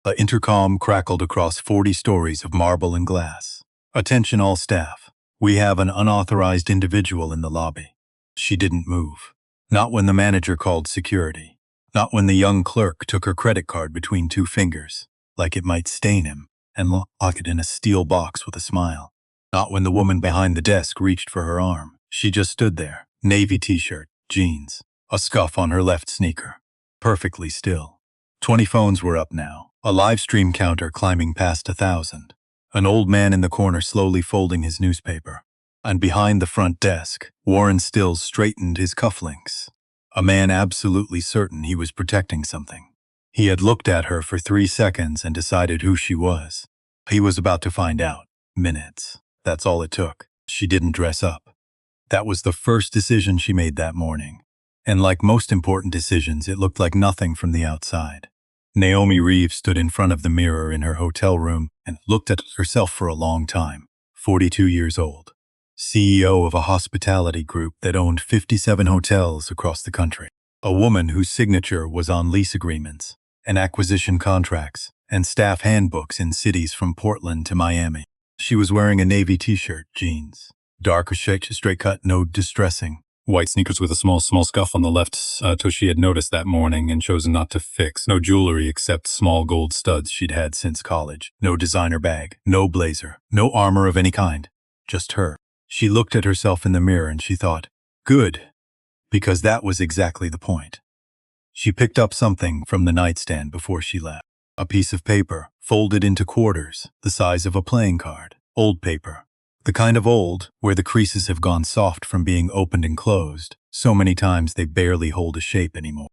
The intercom crackled across 40 stories of marble and glass. "Attention all staff. We have an unauthorized individual in the lobby." She didn't move. Not when the manager called security. Not when the young clerk took her credit card between two fingers, like it might stain him, and lock it in a steel box with a smile. Not when the woman behind the desk reached for her arm. She just stood there, navy t-shirt, jeans, a scuff on her left sneaker. Perfectly still. 20 phones were up now, a live stream counter climbing past 1,000. An old man in the corner slowly folding his newspaper. And behind the front desk, Warren Stills straightened his cufflinks. A man absolutely certain he was protecting something. He had looked at her for 3 seconds and decided who she was. He was about to find out. Minutes. That's all it took. She didn't dress up. That was the first decision she made that morning. And like most important decisions, it looked like nothing from the outside. Naomi Reeves stood in front of the mirror in her hotel room and looked at herself for a long time. 42 years old. CEO of a hospitality group that owned 57 hotels across the country. A woman whose signature was on lease agreements and acquisition contracts and staff handbooks in cities from Portland to Miami. She was wearing a navy t-shirt, jeans, dark straight cut, no distressing, white sneakers with a small scuff on the left toe she had noticed that morning and chosen not to fix. No jewelry except small gold studs she'd had since college. No designer bag, no blazer, no armor of any kind. Just her. She looked at herself in the mirror and she thought, good, because that was exactly the point. She picked up something from the nightstand before she left. A piece of paper, folded into quarters, the size of a playing card. Old paper. The kind of old where the creases have gone soft from being opened and closed so many times they barely hold a shape anymore.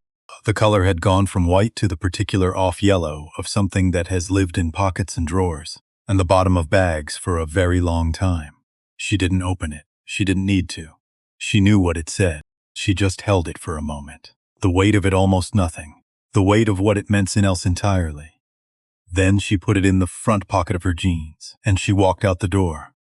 The color had gone from white to the particular off-yellow of something that has lived in pockets and drawers and the bottom of bags for a very long time. She didn't open it. She didn't need to. She knew what it said. She just held it for a moment. The weight of it almost nothing. The weight of what it meant something else entirely. Then she put it in the front pocket of her jeans, and she walked out the door.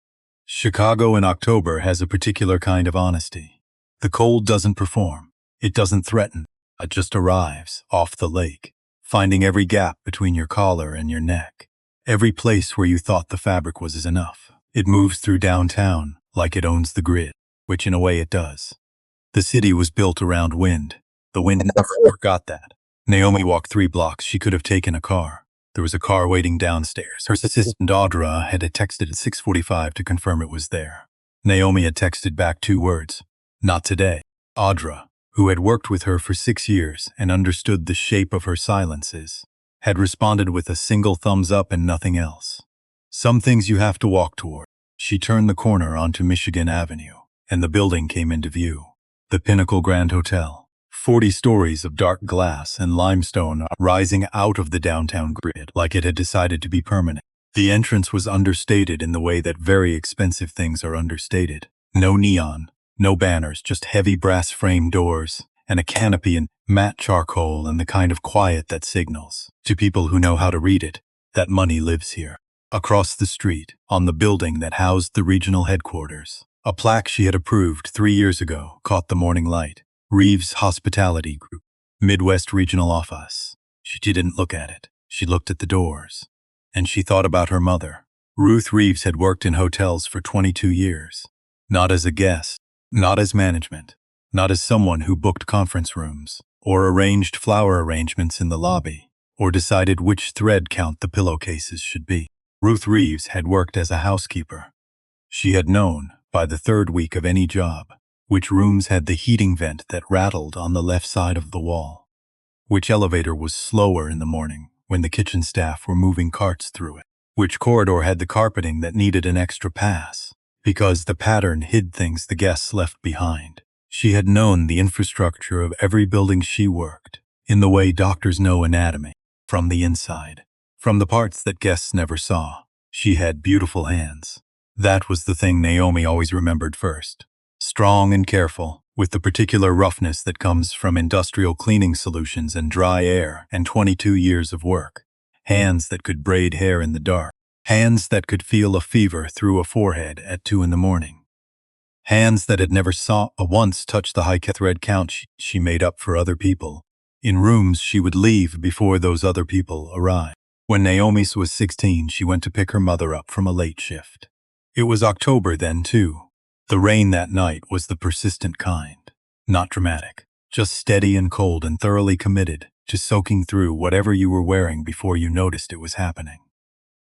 Chicago in October has a particular kind of honesty. The cold doesn't perform. It doesn't threaten. It just arrives, off the lake, finding every gap between your collar and your neck. Every place where you thought the fabric was enough. It moves through downtown like it owns the grid, which in a way it does. The city was built around wind. The wind never forgot that. Naomi walked 3 blocks. She could have taken a car. There was a car waiting downstairs. Her assistant Audra had texted at 6:45 to confirm it was there. Naomi had texted back 2 words. Not today. Audra, who had worked with her for 6 years and understood the shape of her silences, had responded with a single thumbs up and nothing else. Some things you have to walk toward. She turned the corner onto Michigan Avenue, and the building came into view. The Pinnacle Grand Hotel. 40 stories of dark glass and limestone rising out of the downtown grid like it had decided to be permanent. The entrance was understated in the way that very expensive things are understated. No neon, no banners, just heavy brass frame doors and a canopy in matte charcoal and the kind of quiet that signals, to people who know how to read it, that money lives here. Across the street, on the building that housed the regional headquarters, a plaque she had approved 3 years ago caught the morning light. Reeves Hospitality Group, Midwest Regional Office. She didn't look at it. She looked at the doors. And she thought about her mother. Ruth Reeves had worked in hotels for 22 years. Not as a guest, not as management, not as someone who booked conference rooms, or arranged flower arrangements in the lobby, or decided which thread count the pillowcases should be. Ruth Reeves had worked as a housekeeper. She had known, by the 3rd week of any job, which rooms had the heating vent that rattled on the left side of the wall, which elevator was slower in the morning when the kitchen staff were moving carts through it, which corridor had the carpeting that needed an extra pass, because the pattern hid things the guests left behind. She had known the infrastructure of every building she worked, in the way doctors know anatomy, from the inside, from the parts that guests never saw. She had beautiful hands. That was the thing Naomi always remembered first. Strong and careful, with the particular roughness that comes from industrial cleaning solutions and dry air and 22 years of work. Hands that could braid hair in the dark. Hands that could feel a fever through a forehead at 2 in the morning. Hands that had never once touched the high thread count she made up for other people, in rooms she would leave before those other people arrived. When Naomi was 16, she went to pick her mother up from a late shift. It was October then, too. The rain that night was the persistent kind. Not dramatic, just steady and cold and thoroughly committed to soaking through whatever you were wearing before you noticed it was happening.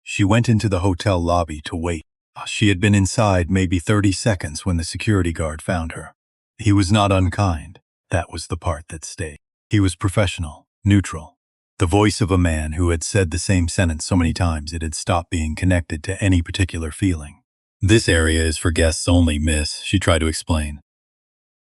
She went into the hotel lobby to wait. She had been inside maybe 30 seconds when the security guard found her. He was not unkind. That was the part that stayed. He was professional, neutral. The voice of a man who had said the same sentence so many times it had stopped being connected to any particular feeling. "This area is for guests only, miss," she tried to explain.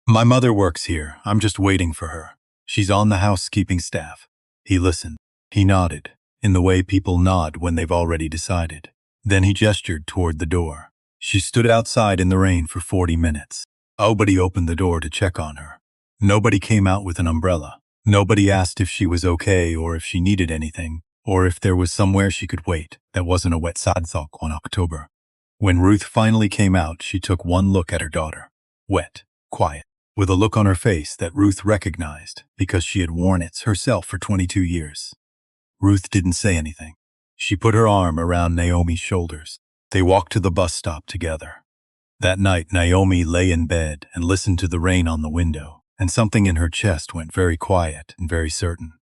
"My mother works here. I'm just waiting for her. She's on the housekeeping staff." He listened. He nodded, in the way people nod when they've already decided. Then he gestured toward the door. She stood outside in the rain for 40 minutes. Nobody opened the door to check on her. Nobody came out with an umbrella. Nobody asked if she was okay or if she needed anything, or if there was somewhere she could wait that wasn't a wet sidewalk on October. When Ruth finally came out, she took one look at her daughter. Wet, quiet, with a look on her face that Ruth recognized because she had worn it herself for 22 years. Ruth didn't say anything. She put her arm around Naomi's shoulders. They walked to the bus stop together. That night, Naomi lay in bed and listened to the rain on the window, and something in her chest went very quiet and very certain.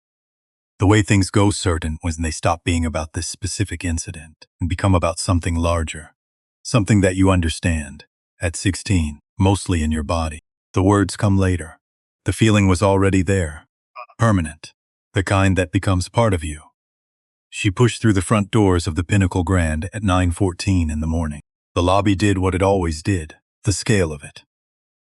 The way things go certain when they stop being about this specific incident and become about something larger, something that you understand. At 16, mostly in your body. The words come later. The feeling was already there. Permanent. The kind that becomes part of you. She pushed through the front doors of the Pinnacle Grand at 9:14 in the morning. The lobby did what it always did, the scale of it.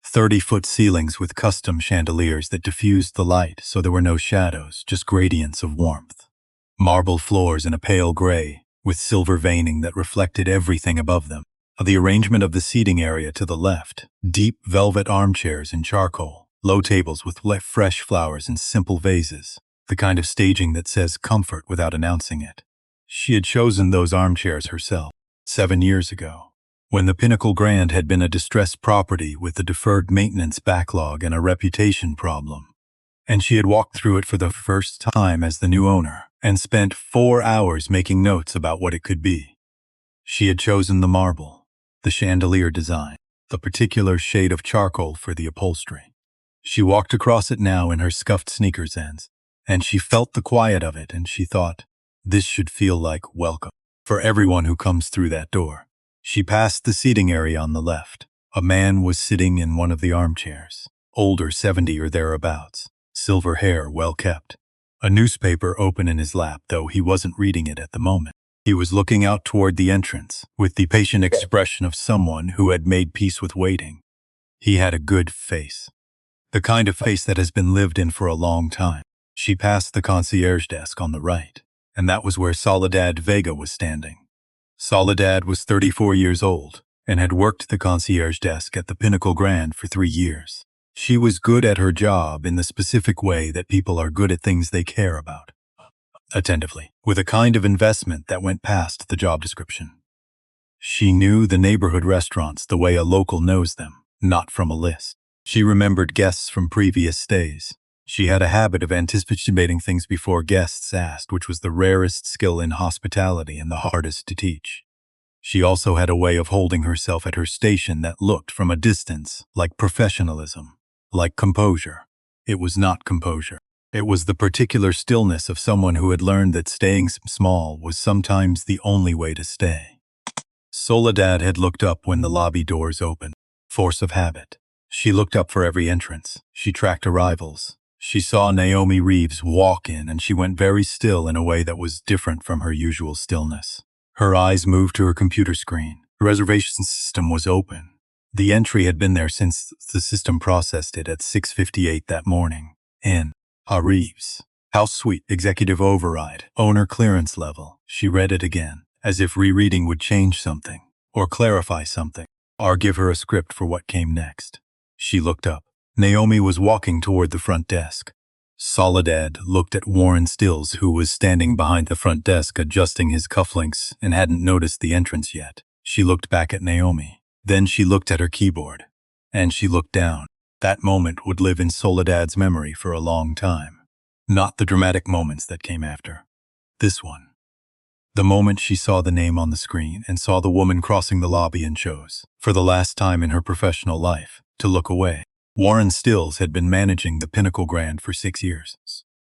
30-foot ceilings with custom chandeliers that diffused the light so there were no shadows, just gradients of warmth. Marble floors in a pale gray, with silver veining that reflected everything above them. The arrangement of the seating area to the left, deep velvet armchairs in charcoal, low tables with fresh flowers in simple vases, the kind of staging that says comfort without announcing it. She had chosen those armchairs herself 7 years ago, when the Pinnacle Grand had been a distressed property with a deferred maintenance backlog and a reputation problem. And she had walked through it for the first time as the new owner and spent 4 hours making notes about what it could be. She had chosen the marble, the chandelier design, the particular shade of charcoal for the upholstery. She walked across it now in her scuffed sneakers ends, and she felt the quiet of it, and she thought, this should feel like welcome for everyone who comes through that door. She passed the seating area on the left. A man was sitting in one of the armchairs, older, 70 or thereabouts, silver hair well kept. A newspaper open in his lap, though he wasn't reading it at the moment. He was looking out toward the entrance with the patient expression of someone who had made peace with waiting. He had a good face, the kind of face that has been lived in for a long time. She passed the concierge desk on the right, and that was where Soledad Vega was standing. Soledad was 34 years old and had worked the concierge desk at the Pinnacle Grand for 3 years. She was good at her job in the specific way that people are good at things they care about. Attentively, with a kind of investment that went past the job description. She knew the neighborhood restaurants the way a local knows them, not from a list. She remembered guests from previous stays. She had a habit of anticipating things before guests asked, which was the rarest skill in hospitality and the hardest to teach. She also had a way of holding herself at her station that looked from a distance like professionalism, like composure. It was not composure. It was the particular stillness of someone who had learned that staying small was sometimes the only way to stay. Soledad had looked up when the lobby doors opened. Force of habit. She looked up for every entrance. She tracked arrivals. She saw Naomi Reeves walk in, and she went very still in a way that was different from her usual stillness. Her eyes moved to her computer screen. The reservation system was open. The entry had been there since the system processed it at 6:58 that morning. In Reeves. House suite, executive override, owner clearance level. She read it again, as if rereading would change something, or clarify something, or give her a script for what came next. She looked up. Naomi was walking toward the front desk. Soledad looked at Warren Stills, who was standing behind the front desk adjusting his cufflinks and hadn't noticed the entrance yet. She looked back at Naomi. Then she looked at her keyboard. And she looked down. That moment would live in Soledad's memory for a long time. Not the dramatic moments that came after. This one. The moment she saw the name on the screen and saw the woman crossing the lobby and chose, for the last time in her professional life, to look away. Warren Stills had been managing the Pinnacle Grand for 6 years.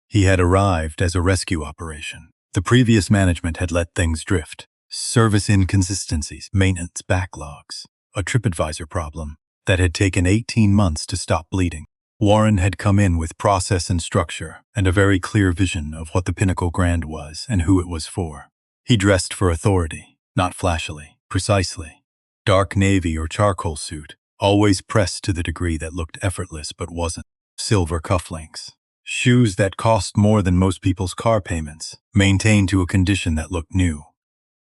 He had arrived as a rescue operation. The previous management had let things drift. Service inconsistencies, maintenance backlogs, a TripAdvisor problem that had taken 18 months to stop bleeding. Warren had come in with process and structure and a very clear vision of what the Pinnacle Grand was and who it was for. He dressed for authority, not flashily, precisely. Dark navy or charcoal suit, always pressed to the degree that looked effortless but wasn't. Silver cufflinks. Shoes that cost more than most people's car payments, maintained to a condition that looked new.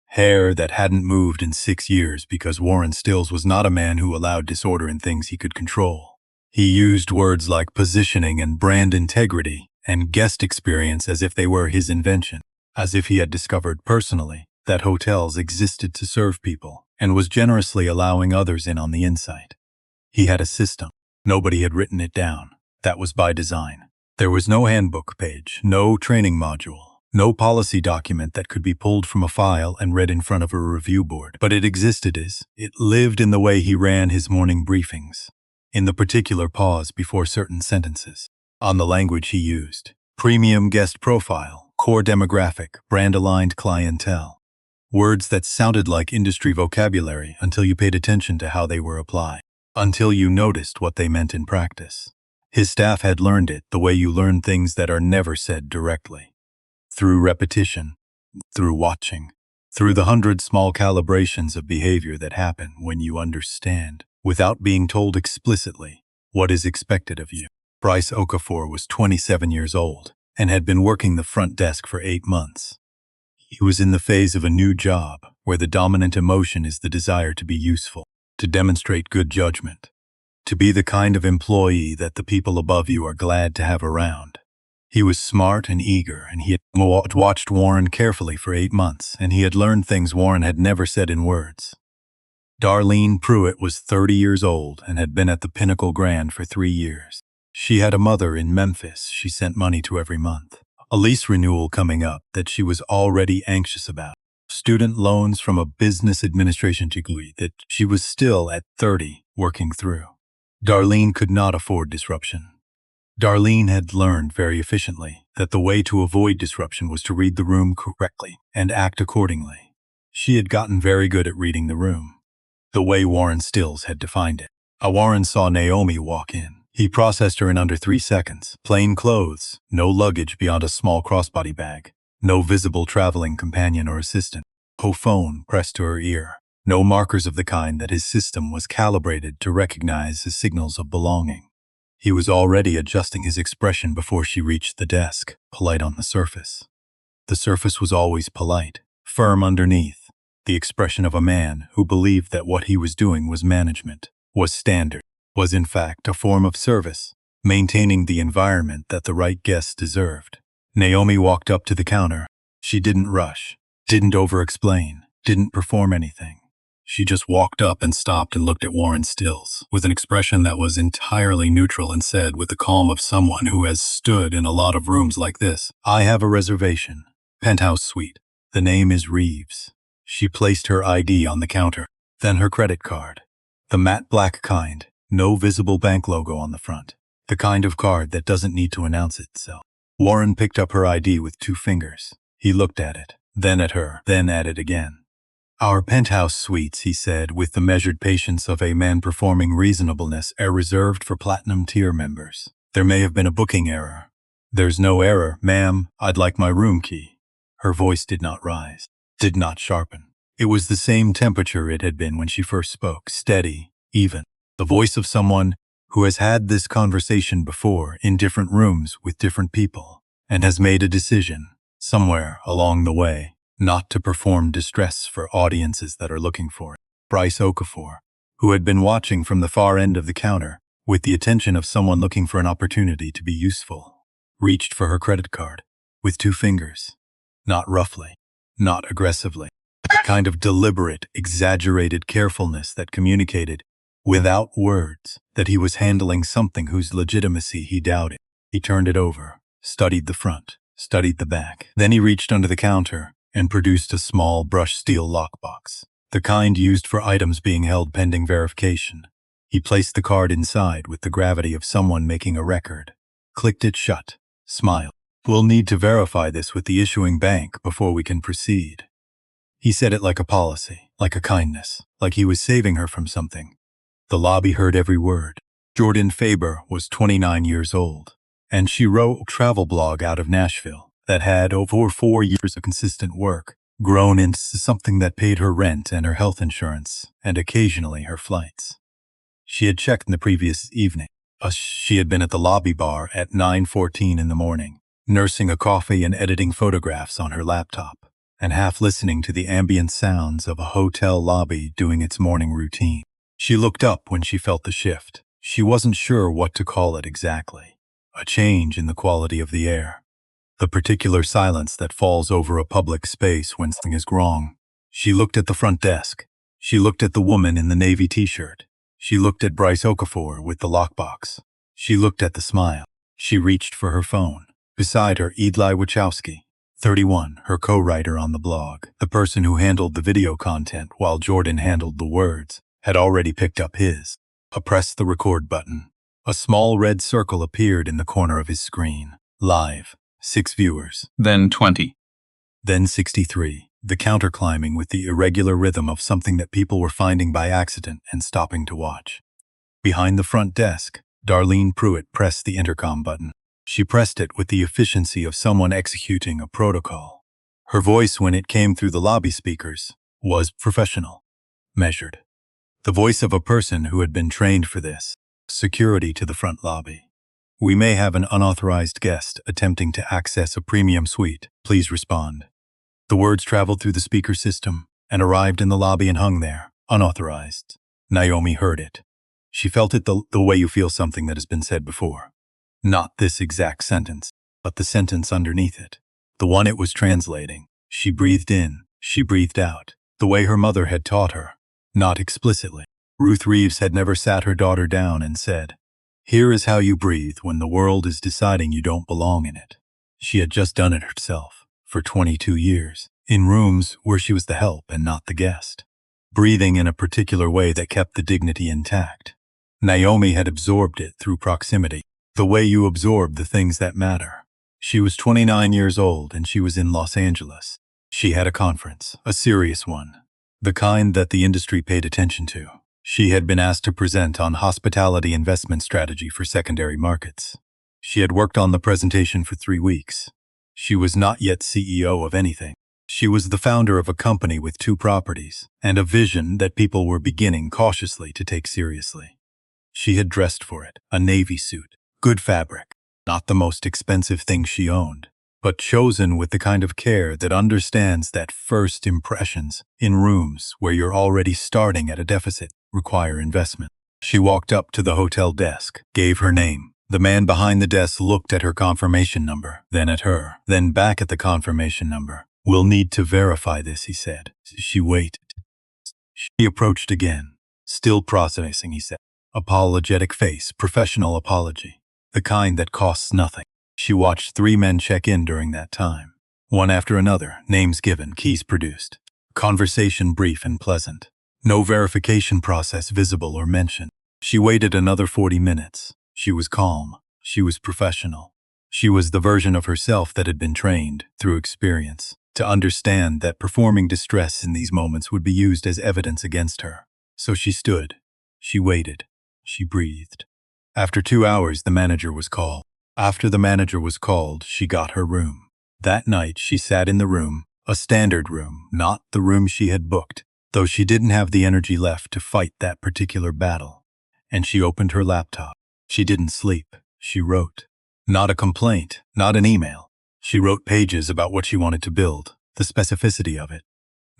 Hair that hadn't moved in 6 years because Warren Stills was not a man who allowed disorder in things he could control. He used words like positioning and brand integrity and guest experience as if they were his invention, as if he had discovered personally that hotels existed to serve people and was generously allowing others in on the insight. He had a system. Nobody had written it down. That was by design. There was no handbook page, no training module, no policy document that could be pulled from a file and read in front of a review board, but it existed as it lived in the way he ran his morning briefings, in the particular pause before certain sentences, on the language he used, premium guest profile, core demographic, brand-aligned clientele, words that sounded like industry vocabulary until you paid attention to how they were applied, until you noticed what they meant in practice. His staff had learned it the way you learn things that are never said directly. Through repetition, through watching, through the 100 small calibrations of behavior that happen when you understand, without being told explicitly, what is expected of you. Bryce Okafor was 27 years old and had been working the front desk for 8 months. He was in the phase of a new job where the dominant emotion is the desire to be useful, to demonstrate good judgment, to be the kind of employee that the people above you are glad to have around. He was smart and eager, and he had watched Warren carefully for 8 months, and he had learned things Warren had never said in words. Darlene Pruitt was 30 years old and had been at the Pinnacle Grand for 3 years. She had a mother in Memphis she sent money to every month, a lease renewal coming up that she was already anxious about, student loans from a business administration degree that she was still at 30 working through. Darlene could not afford disruption. Darlene had learned very efficiently that the way to avoid disruption was to read the room correctly and act accordingly. She had gotten very good at reading the room, the way Warren Stills had defined it. Warren saw Naomi walk in. He processed her in under 3 seconds. Plain clothes, no luggage beyond a small crossbody bag, no visible traveling companion or assistant, no phone pressed to her ear, no markers of the kind that his system was calibrated to recognize as signals of belonging. He was already adjusting his expression before she reached the desk, polite on the surface. The surface was always polite, firm underneath, the expression of a man who believed that what he was doing was management, was standard, was in fact a form of service, maintaining the environment that the right guests deserved. Naomi walked up to the counter. She didn't rush, didn't over-explain, didn't perform anything. She just walked up and stopped and looked at Warren Stills with an expression that was entirely neutral and said with the calm of someone who has stood in a lot of rooms like this, "I have a reservation. Penthouse suite. The name is Reeves." She placed her ID on the counter, then her credit card. The matte black kind, no visible bank logo on the front. The kind of card that doesn't need to announce itself. Warren picked up her ID with 2 fingers. He looked at it, then at her, then at it again. "Our penthouse suites," he said, with the measured patience of a man performing reasonableness, "are reserved for platinum tier members. There may have been a booking error." "There's no error, ma'am. I'd like my room key." Her voice did not rise, did not sharpen. It was the same temperature it had been when she first spoke, steady, even. The voice of someone who has had this conversation before in different rooms with different people and has made a decision, somewhere along the way, not to perform distress for audiences that are looking for it. Bryce Okafor, who had been watching from the far end of the counter with the attention of someone looking for an opportunity to be useful, reached for her credit card with 2 fingers, not roughly, not aggressively, a kind of deliberate, exaggerated carefulness that communicated, without words, that he was handling something whose legitimacy he doubted. He turned it over, studied the front, studied the back. Then he reached under the counter, and produced a small brushed steel lockbox, the kind used for items being held pending verification. He placed the card inside with the gravity of someone making a record, clicked it shut, smiled. "We'll need to verify this with the issuing bank before we can proceed." He said it like a policy, like a kindness, like he was saving her from something. The lobby heard every word. Jordan Faber was 29 years old, and she wrote a travel blog out of Nashville that had over 4 years of consistent work grown into something that paid her rent and her health insurance, and occasionally her flights. She had checked in the previous evening. She had been at the lobby bar at 9:14 in the morning, nursing a coffee and editing photographs on her laptop, and half listening to the ambient sounds of a hotel lobby doing its morning routine. She looked up when she felt the shift. She wasn't sure what to call it exactly. A change in the quality of the air. The particular silence that falls over a public space when something is wrong. She looked at the front desk. She looked at the woman in the navy t-shirt. She looked at Bryce Okafor with the lockbox. She looked at the smile. She reached for her phone. Beside her, Eli Wachowski, 31, her co-writer on the blog, the person who handled the video content while Jordan handled the words, had already picked up his. Pressed the record button. A small red circle appeared in the corner of his screen. Live. 6 viewers. Then 20. Then 63. The counterclimbing with the irregular rhythm of something that people were finding by accident and stopping to watch. Behind the front desk, Darlene Pruitt pressed the intercom button. She pressed it with the efficiency of someone executing a protocol. Her voice, when it came through the lobby speakers, was professional, measured. The voice of a person who had been trained for this. Security to the front lobby. "We may have an unauthorized guest attempting to access a premium suite. Please respond." The words traveled through the speaker system and arrived in the lobby and hung there, unauthorized. Naomi heard it. She felt it the way you feel something that has been said before. Not this exact sentence, but the sentence underneath it. The one it was translating. She breathed in, she breathed out, the way her mother had taught her. Not explicitly. Ruth Reeves had never sat her daughter down and said, "Here is how you breathe when the world is deciding you don't belong in it." She had just done it herself, for 22 years, in rooms where she was the help and not the guest. Breathing in a particular way that kept the dignity intact. Naomi had absorbed it through proximity, the way you absorb the things that matter. She was 29 years old and she was in Los Angeles. She had a conference, a serious one, the kind that the industry paid attention to. She had been asked to present on hospitality investment strategy for secondary markets. She had worked on the presentation for 3 weeks. She was not yet CEO of anything. She was the founder of a company with 2 properties and a vision that people were beginning cautiously to take seriously. She had dressed for it, a navy suit, good fabric, not the most expensive thing she owned, but chosen with the kind of care that understands that first impressions in rooms where you're already starting at a deficit require investment. She walked up to the hotel desk, gave her name. The man behind the desk looked at her confirmation number, then at her, then back at the confirmation number. "We'll need to verify this," he said. She waited. She approached again. "Still processing," he said. Apologetic face, professional apology, the kind that costs nothing. She watched 3 men check in during that time. One after another, names given, keys produced. Conversation brief and pleasant. No verification process visible or mentioned. She waited another 40 minutes. She was calm. She was professional. She was the version of herself that had been trained, through experience, to understand that performing distress in these moments would be used as evidence against her. So she stood. She waited. She breathed. After 2 hours, the manager was called. After the manager was called, she got her room. That night, she sat in the room, a standard room, not the room she had booked, though she didn't have the energy left to fight that particular battle. And she opened her laptop. She didn't sleep. She wrote. Not a complaint, not an email. She wrote pages about what she wanted to build, the specificity of it.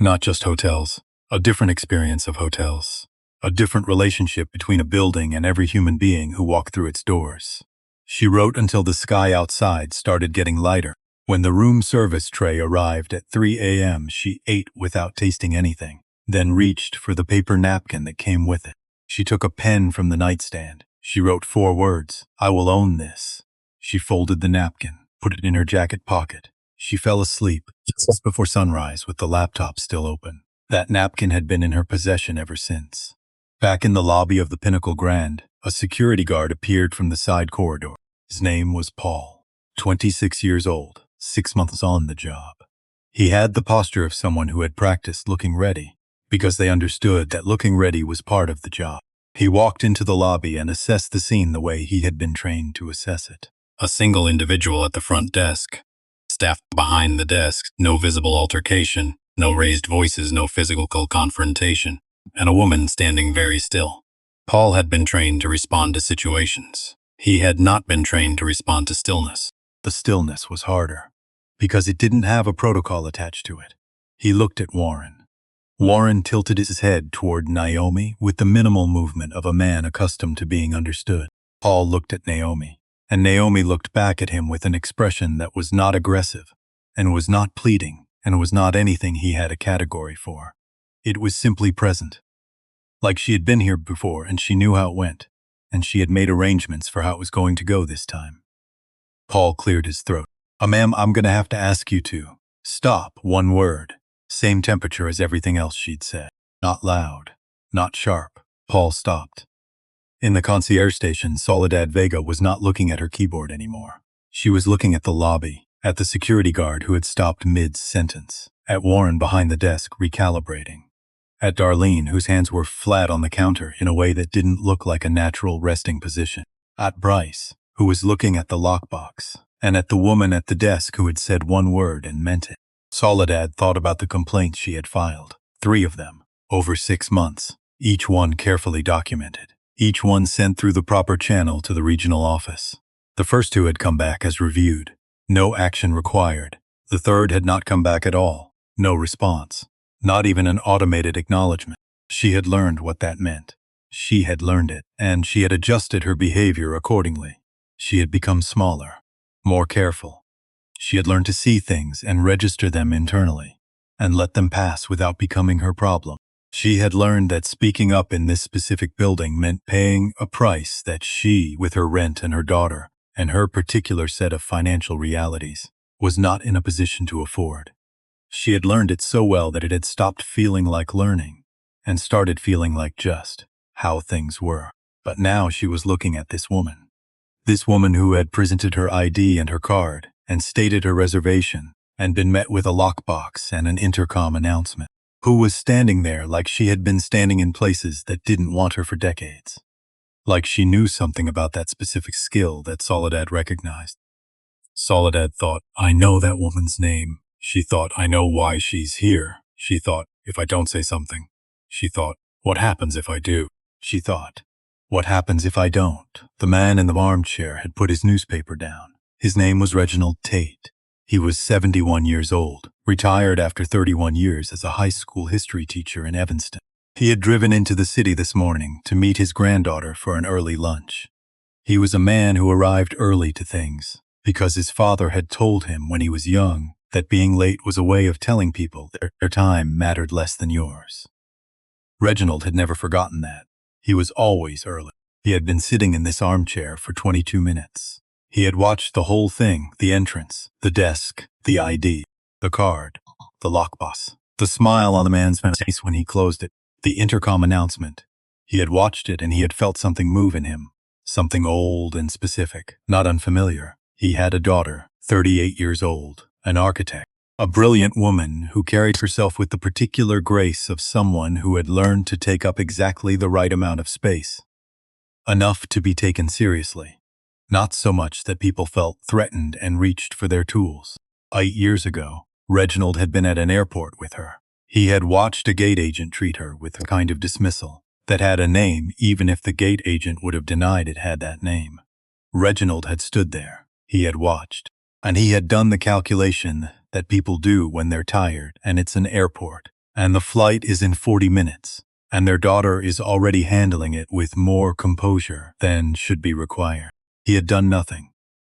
Not just hotels, a different experience of hotels. A different relationship between a building and every human being who walked through its doors. She wrote until the sky outside started getting lighter. When the room service tray arrived at 3 a.m., she ate without tasting anything, then reached for the paper napkin that came with it. She took a pen from the nightstand. She wrote 4 words, "I will own this." She folded the napkin, put it in her jacket pocket. She fell asleep. just before sunrise with the laptop still open. That napkin had been in her possession ever since. Back in the lobby of the Pinnacle Grand, a security guard appeared from the side corridor. His name was Paul, 26 years old, 6 months on the job. He had the posture of someone who had practiced looking ready, because they understood that looking ready was part of the job. He walked into the lobby and assessed the scene the way he had been trained to assess it. A single individual at the front desk. Staff behind the desk, no visible altercation, no raised voices, no physical confrontation, and a woman standing very still. Paul had been trained to respond to situations. He had not been trained to respond to stillness. The stillness was harder, because it didn't have a protocol attached to it. He looked at Warren. Warren tilted his head toward Naomi with the minimal movement of a man accustomed to being understood. Paul looked at Naomi, and Naomi looked back at him with an expression that was not aggressive, and was not pleading, and was not anything he had a category for. It was simply present. Like she had been here before and she knew how it went, and she had made arrangements for how it was going to go this time. Paul cleared his throat. Ma'am, I'm going to have to ask you to stop, one word. Same temperature as everything else she'd said. Not loud, not sharp. Paul stopped. In the concierge station, Soledad Vega was not looking at her keyboard anymore. She was looking at the lobby, at the security guard who had stopped mid-sentence, at Warren behind the desk recalibrating, at Darlene whose hands were flat on the counter in a way that didn't look like a natural resting position, at Bryce, who was looking at the lockbox, and at the woman at the desk who had said one word and meant it. Soledad thought about the complaints she had filed, 3 of them, over 6 months, each one carefully documented, each one sent through the proper channel to the regional office. The first 2 had come back as reviewed, no action required. The third had not come back at all, no response, not even an automated acknowledgement. She had learned what that meant. She had learned it, and she had adjusted her behavior accordingly. She had become smaller, more careful. She had learned to see things and register them internally, and let them pass without becoming her problem. She had learned that speaking up in this specific building meant paying a price that she, with her rent and her daughter, and her particular set of financial realities, was not in a position to afford. She had learned it so well that it had stopped feeling like learning, and started feeling like just how things were. But now she was looking at this woman who had presented her ID and her card, and stated her reservation, and been met with a lockbox and an intercom announcement, who was standing there like she had been standing in places that didn't want her for decades. Like she knew something about that specific skill that Soledad recognized. Soledad thought, I know that woman's name. She thought, I know why she's here. She thought, if I don't say something. She thought, what happens if I do? She thought, what happens if I don't? The man in the armchair had put his newspaper down. His name was Reginald Tate. He was 71 years old, retired after 31 years as a high school history teacher in Evanston. He had driven into the city this morning to meet his granddaughter for an early lunch. He was a man who arrived early to things, because his father had told him when he was young that being late was a way of telling people their time mattered less than yours. Reginald had never forgotten that. He was always early. He had been sitting in this armchair for 22 minutes. He had watched the whole thing, the entrance, the desk, the ID, the card, the lockbox, the smile on the man's face when he closed it, the intercom announcement. He had watched it and he had felt something move in him, something old and specific, not unfamiliar. He had a daughter, 38 years old, an architect, a brilliant woman who carried herself with the particular grace of someone who had learned to take up exactly the right amount of space, enough to be taken seriously. Not so much that people felt threatened and reached for their tools. 8 years ago, Reginald had been at an airport with her. He had watched a gate agent treat her with a kind of dismissal that had a name even if the gate agent would have denied it had that name. Reginald had stood there. He had watched. And he had done the calculation that people do when they're tired and it's an airport, and the flight is in 40 minutes, and their daughter is already handling it with more composure than should be required. He had done nothing.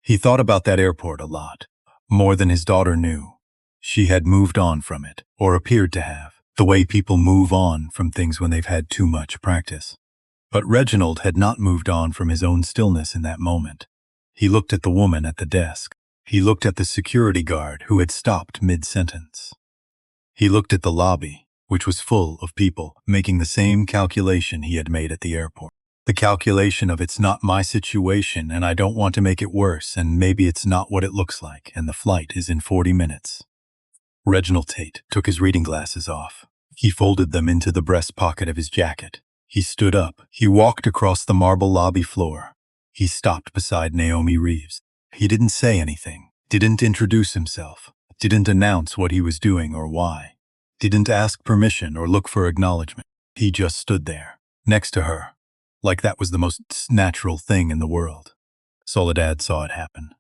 He thought about that airport a lot, more than his daughter knew. She had moved on from it, or appeared to have, the way people move on from things when they've had too much practice. But Reginald had not moved on from his own stillness in that moment. He looked at the woman at the desk. He looked at the security guard who had stopped mid-sentence. He looked at the lobby, which was full of people making the same calculation he had made at the airport. The calculation of it's not my situation and I don't want to make it worse and maybe it's not what it looks like and the flight is in 40 minutes. Reginald Tate took his reading glasses off. He folded them into the breast pocket of his jacket. He stood up. He walked across the marble lobby floor. He stopped beside Naomi Reeves. He didn't say anything, didn't introduce himself, didn't announce what he was doing or why, didn't ask permission or look for acknowledgement. He just stood there, next to her, like that was the most natural thing in the world. Soledad saw it happen.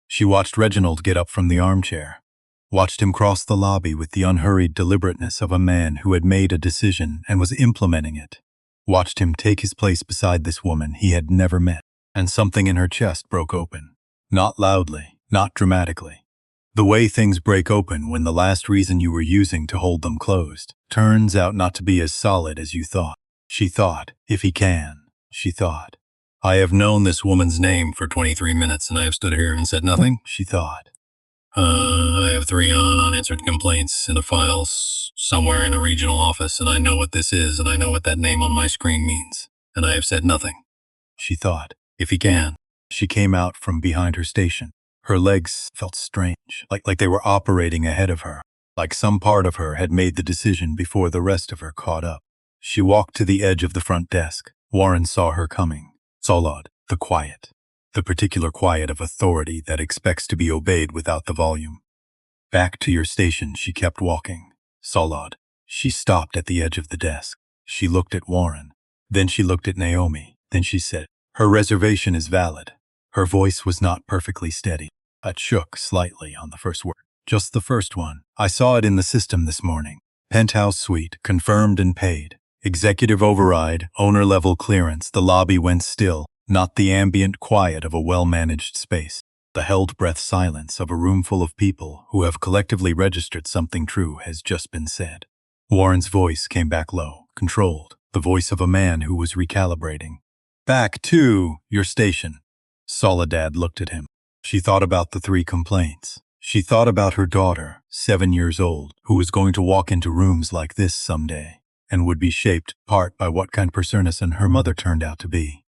She watched Reginald get up from the armchair, watched him cross the lobby with the unhurried deliberateness of a man who had made a decision and was implementing it, watched him take his place beside this woman he had never met, and something in her chest broke open. Not loudly, not dramatically. The way things break open when the last reason you were using to hold them closed turns out not to be as solid as you thought. She thought, if he can, she thought. I have known this woman's name for 23 minutes and I have stood here and said nothing, she thought. I have 3 unanswered complaints in the files somewhere in a regional office and I know what this is and I know what that name on my screen means. And I have said nothing, she thought. If he can. She came out from behind her station. Her legs felt strange, like they were operating ahead of her, like some part of her had made the decision before the rest of her caught up. She walked to the edge of the front desk. Warren saw her coming. Solod, the quiet. The particular quiet of authority that expects to be obeyed without the volume. Back to your station, she kept walking. Solod. She stopped at the edge of the desk. She looked at Warren. Then she looked at Naomi. Then she said, her reservation is valid. Her voice was not perfectly steady. It shook slightly on the first word. Just the first one. I saw it in the system this morning. Penthouse suite, confirmed and paid. Executive override, owner-level clearance. The lobby went still, not the ambient quiet of a well-managed space. The held-breath silence of a room full of people who have collectively registered something true has just been said. Warren's voice came back low, controlled, the voice of a man who was recalibrating. Back to your station. Soledad looked at him. She thought about the 3 complaints. She thought about her daughter, 7 years old, who was going to walk into rooms like this someday, and would be shaped part by what kind of person her mother turned out to be.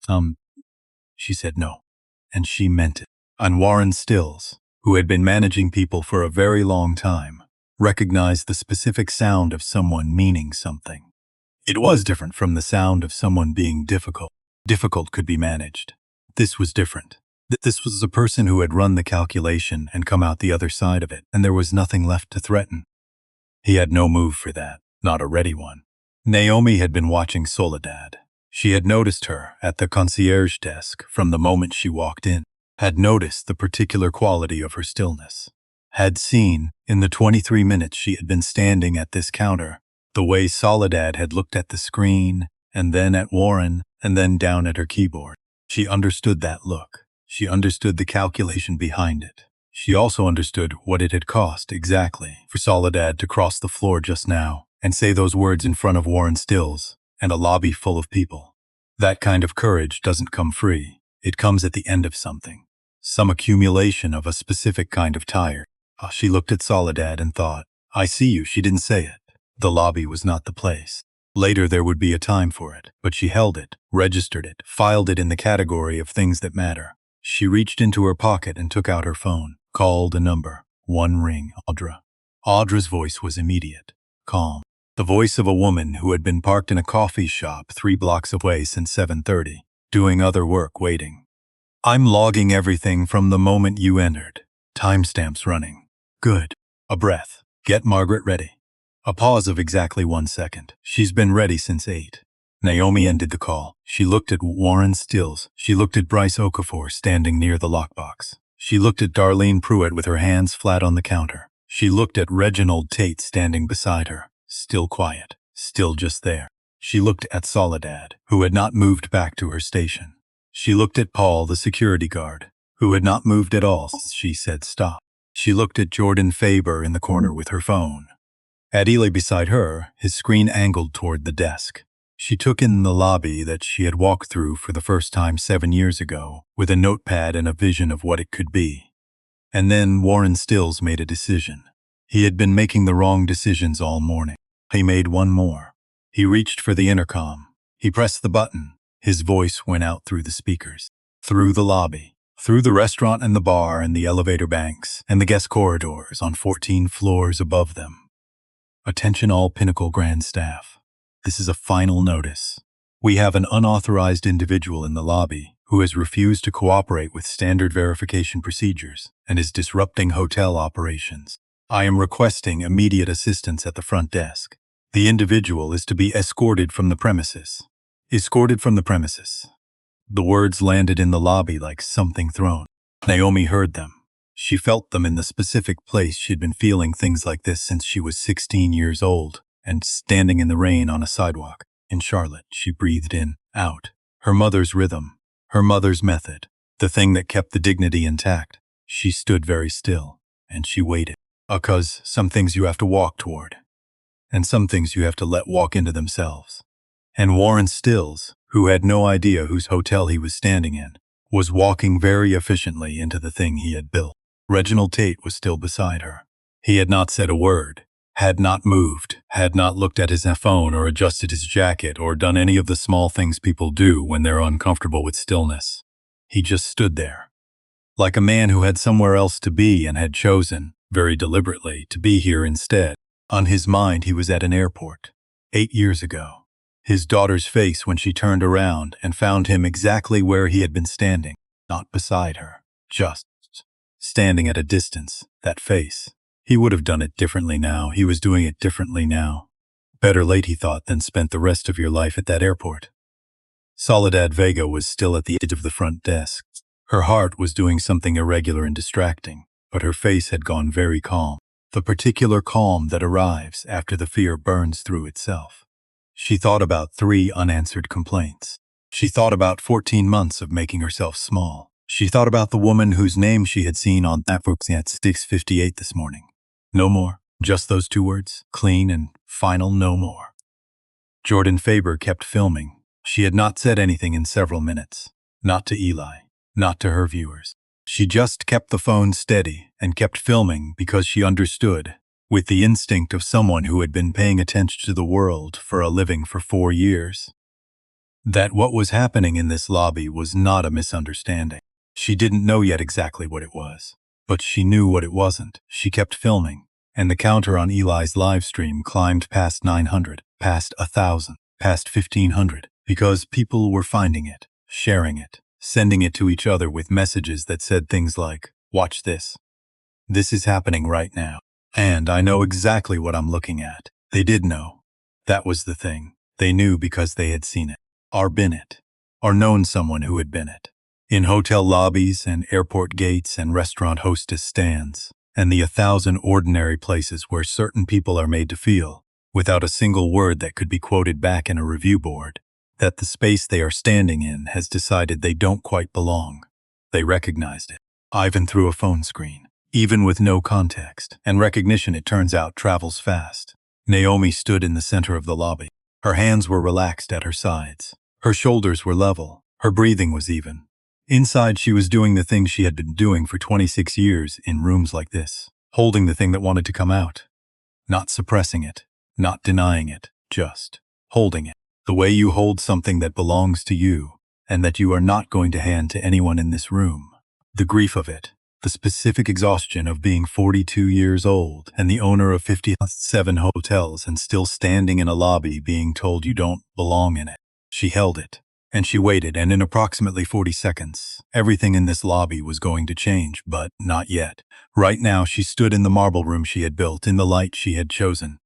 She said no, and she meant it. And Warren Stills, who had been managing people for a very long time, recognized the specific sound of someone meaning something. It was different from the sound of someone being difficult. Difficult could be managed. This was different. This was a person who had run the calculation and come out the other side of it, and there was nothing left to threaten. He had no move for that, not a ready one. Naomi had been watching Soledad. She had noticed her at the concierge desk from the moment she walked in, had noticed the particular quality of her stillness, had seen, in the 23 minutes she had been standing at this counter, the way Soledad had looked at the screen, and then at Warren, and then down at her keyboard. She understood that look. She understood the calculation behind it. She also understood what it had cost exactly for Soledad to cross the floor just now and say those words in front of Warren Stills and a lobby full of people. That kind of courage doesn't come free. It comes at the end of something. Some accumulation of a specific kind of tire. She looked at Soledad and thought, I see you. She didn't say it. The lobby was not the place. Later there would be a time for it, but she held it, registered it, filed it in the category of things that matter. She reached into her pocket and took out her phone, called a number. 1 ring, Audra. Audra's voice was immediate, calm. The voice of a woman who had been parked in a coffee shop 3 blocks away since 7:30, doing other work waiting. I'm logging everything from the moment you entered. Timestamps running. Good. A breath. Get Margaret ready. A pause of exactly 1 second. She's been ready since 8. Naomi ended the call. She looked at Warren Stills. She looked at Bryce Okafor standing near the lockbox. She looked at Darlene Pruitt with her hands flat on the counter. She looked at Reginald Tate standing beside her, still quiet, still just there. She looked at Soledad, who had not moved back to her station. She looked at Paul, the security guard, who had not moved at all. She said stop. She looked at Jordan Faber in the corner with her phone. At Ely beside her, his screen angled toward the desk. She took in the lobby that she had walked through for the first time 7 years ago, with a notepad and a vision of what it could be. And then Warren Stills made a decision. He had been making the wrong decisions all morning. He made one more. He reached for the intercom. He pressed the button. His voice went out through the speakers, through the lobby, through the restaurant and the bar and the elevator banks and the guest corridors on 14 floors above them. Attention all Pinnacle Grand staff. This is a final notice. We have an unauthorized individual in the lobby who has refused to cooperate with standard verification procedures and is disrupting hotel operations. I am requesting immediate assistance at the front desk. The individual is to be escorted from the premises. Escorted from the premises. The words landed in the lobby like something thrown. Naomi heard them. She felt them in the specific place she'd been feeling things like this since she was 16 years old and standing in the rain on a sidewalk. In Charlotte, she breathed in, out. Her mother's rhythm, her mother's method, the thing that kept the dignity intact. She stood very still, and she waited. Because some things you have to walk toward, and some things you have to let walk into themselves. And Warren Stills, who had no idea whose hotel he was standing in, was walking very efficiently into the thing he had built. Reginald Tate was still beside her. He had not said a word, had not moved, had not looked at his phone or adjusted his jacket or done any of the small things people do when they're uncomfortable with stillness. He just stood there, like a man who had somewhere else to be and had chosen, very deliberately, to be here instead. On his mind, he was at an airport, 8 years ago. His daughter's face when she turned around and found him exactly where he had been standing, not beside her, just standing at a distance, that face. He would have done it differently now. He was doing it differently now. Better late, he thought, than spent the rest of your life at that airport. Soledad Vega was still at the edge of the front desk. Her heart was doing something irregular and distracting, but her face had gone very calm. The particular calm that arrives after the fear burns through itself. She thought about 3 unanswered complaints. She thought about 14 months of making herself small. She thought about the woman whose name she had seen on Netflix at 6:58 this morning. No more. Just those 2 words. Clean and final no more. Jordan Faber kept filming. She had not said anything in several minutes. Not to Eli. Not to her viewers. She just kept the phone steady and kept filming because she understood, with the instinct of someone who had been paying attention to the world for a living for 4 years, that what was happening in this lobby was not a misunderstanding. She didn't know yet exactly what it was, but she knew what it wasn't. She kept filming, and the counter on Eli's live stream climbed past 900, past 1,000, past 1,500, because people were finding it, sharing it, sending it to each other with messages that said things like, "Watch this. This is happening right now. And I know exactly what I'm looking at." They did know. That was the thing. They knew because they had seen it, or been it, or known someone who had been it. In hotel lobbies and airport gates and restaurant hostess stands, and the 1,000 ordinary places where certain people are made to feel, without a single word that could be quoted back in a review board, that the space they are standing in has decided they don't quite belong. They recognized it. Ivan through a phone screen, even with no context, and recognition, it turns out, travels fast. Naomi stood in the center of the lobby. Her hands were relaxed at her sides. Her shoulders were level. Her breathing was even. Inside, she was doing the thing she had been doing for 26 years in rooms like this, holding the thing that wanted to come out. Not suppressing it, not denying it, just holding it. The way you hold something that belongs to you and that you are not going to hand to anyone in this room. The grief of it, the specific exhaustion of being 42 years old and the owner of 57 hotels and still standing in a lobby being told you don't belong in it. She held it, and she waited, and in approximately 40 seconds, everything in this lobby was going to change, but not yet. Right now, she stood in the marble room she had built, in the light she had chosen.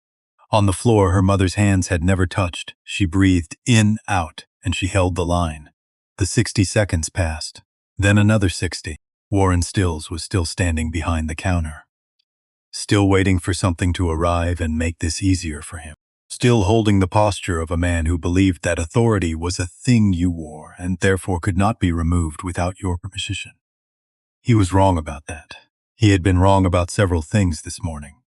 On the floor her mother's hands had never touched. She breathed in, out, and she held the line. The 60 seconds passed. Then another 60. Warren Stills was still standing behind the counter, still waiting for something to arrive and make this easier for him. Still holding the posture of a man who believed that authority was a thing you wore and therefore could not be removed without your permission. He was wrong about that. He had been wrong about several things this morning,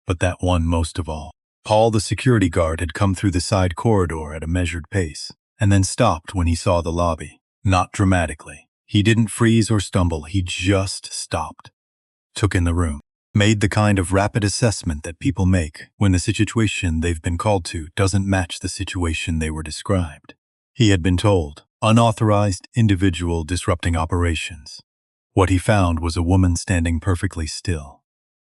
but that one most of all. Paul, the security guard, had come through the side corridor at a measured pace, and then stopped when he saw the lobby. Not dramatically. He didn't freeze or stumble, he just stopped. took in the room, made the kind of rapid assessment that people make when the situation they've been called to doesn't match the situation they were described. He had been told, unauthorized individual disrupting operations. What he found was a woman standing perfectly still,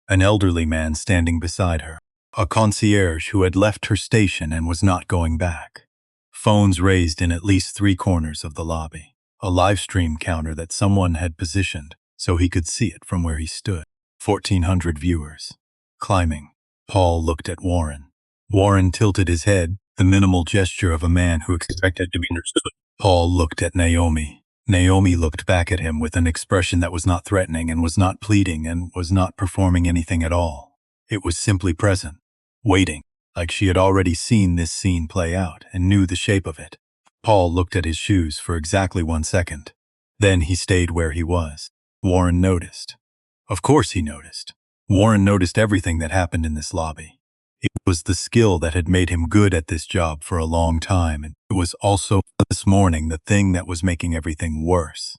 an elderly man standing beside her, a concierge who had left her station and was not going back, phones raised in at least 3 corners of the lobby, a live stream counter that someone had positioned so he could see it from where he stood, 1,400 viewers. Climbing. Paul looked at Warren. Warren tilted his head, the minimal gesture of a man who expected to be understood. Paul looked at Naomi. Naomi looked back at him with an expression that was not threatening and was not pleading and was not performing anything at all. It was simply present, waiting, like she had already seen this scene play out and knew the shape of it. Paul looked at his shoes for exactly 1 second. Then he stayed where he was. Warren noticed. Of course he noticed. Warren noticed everything that happened in this lobby. It was the skill that had made him good at this job for a long time, and it was also this morning the thing that was making everything worse.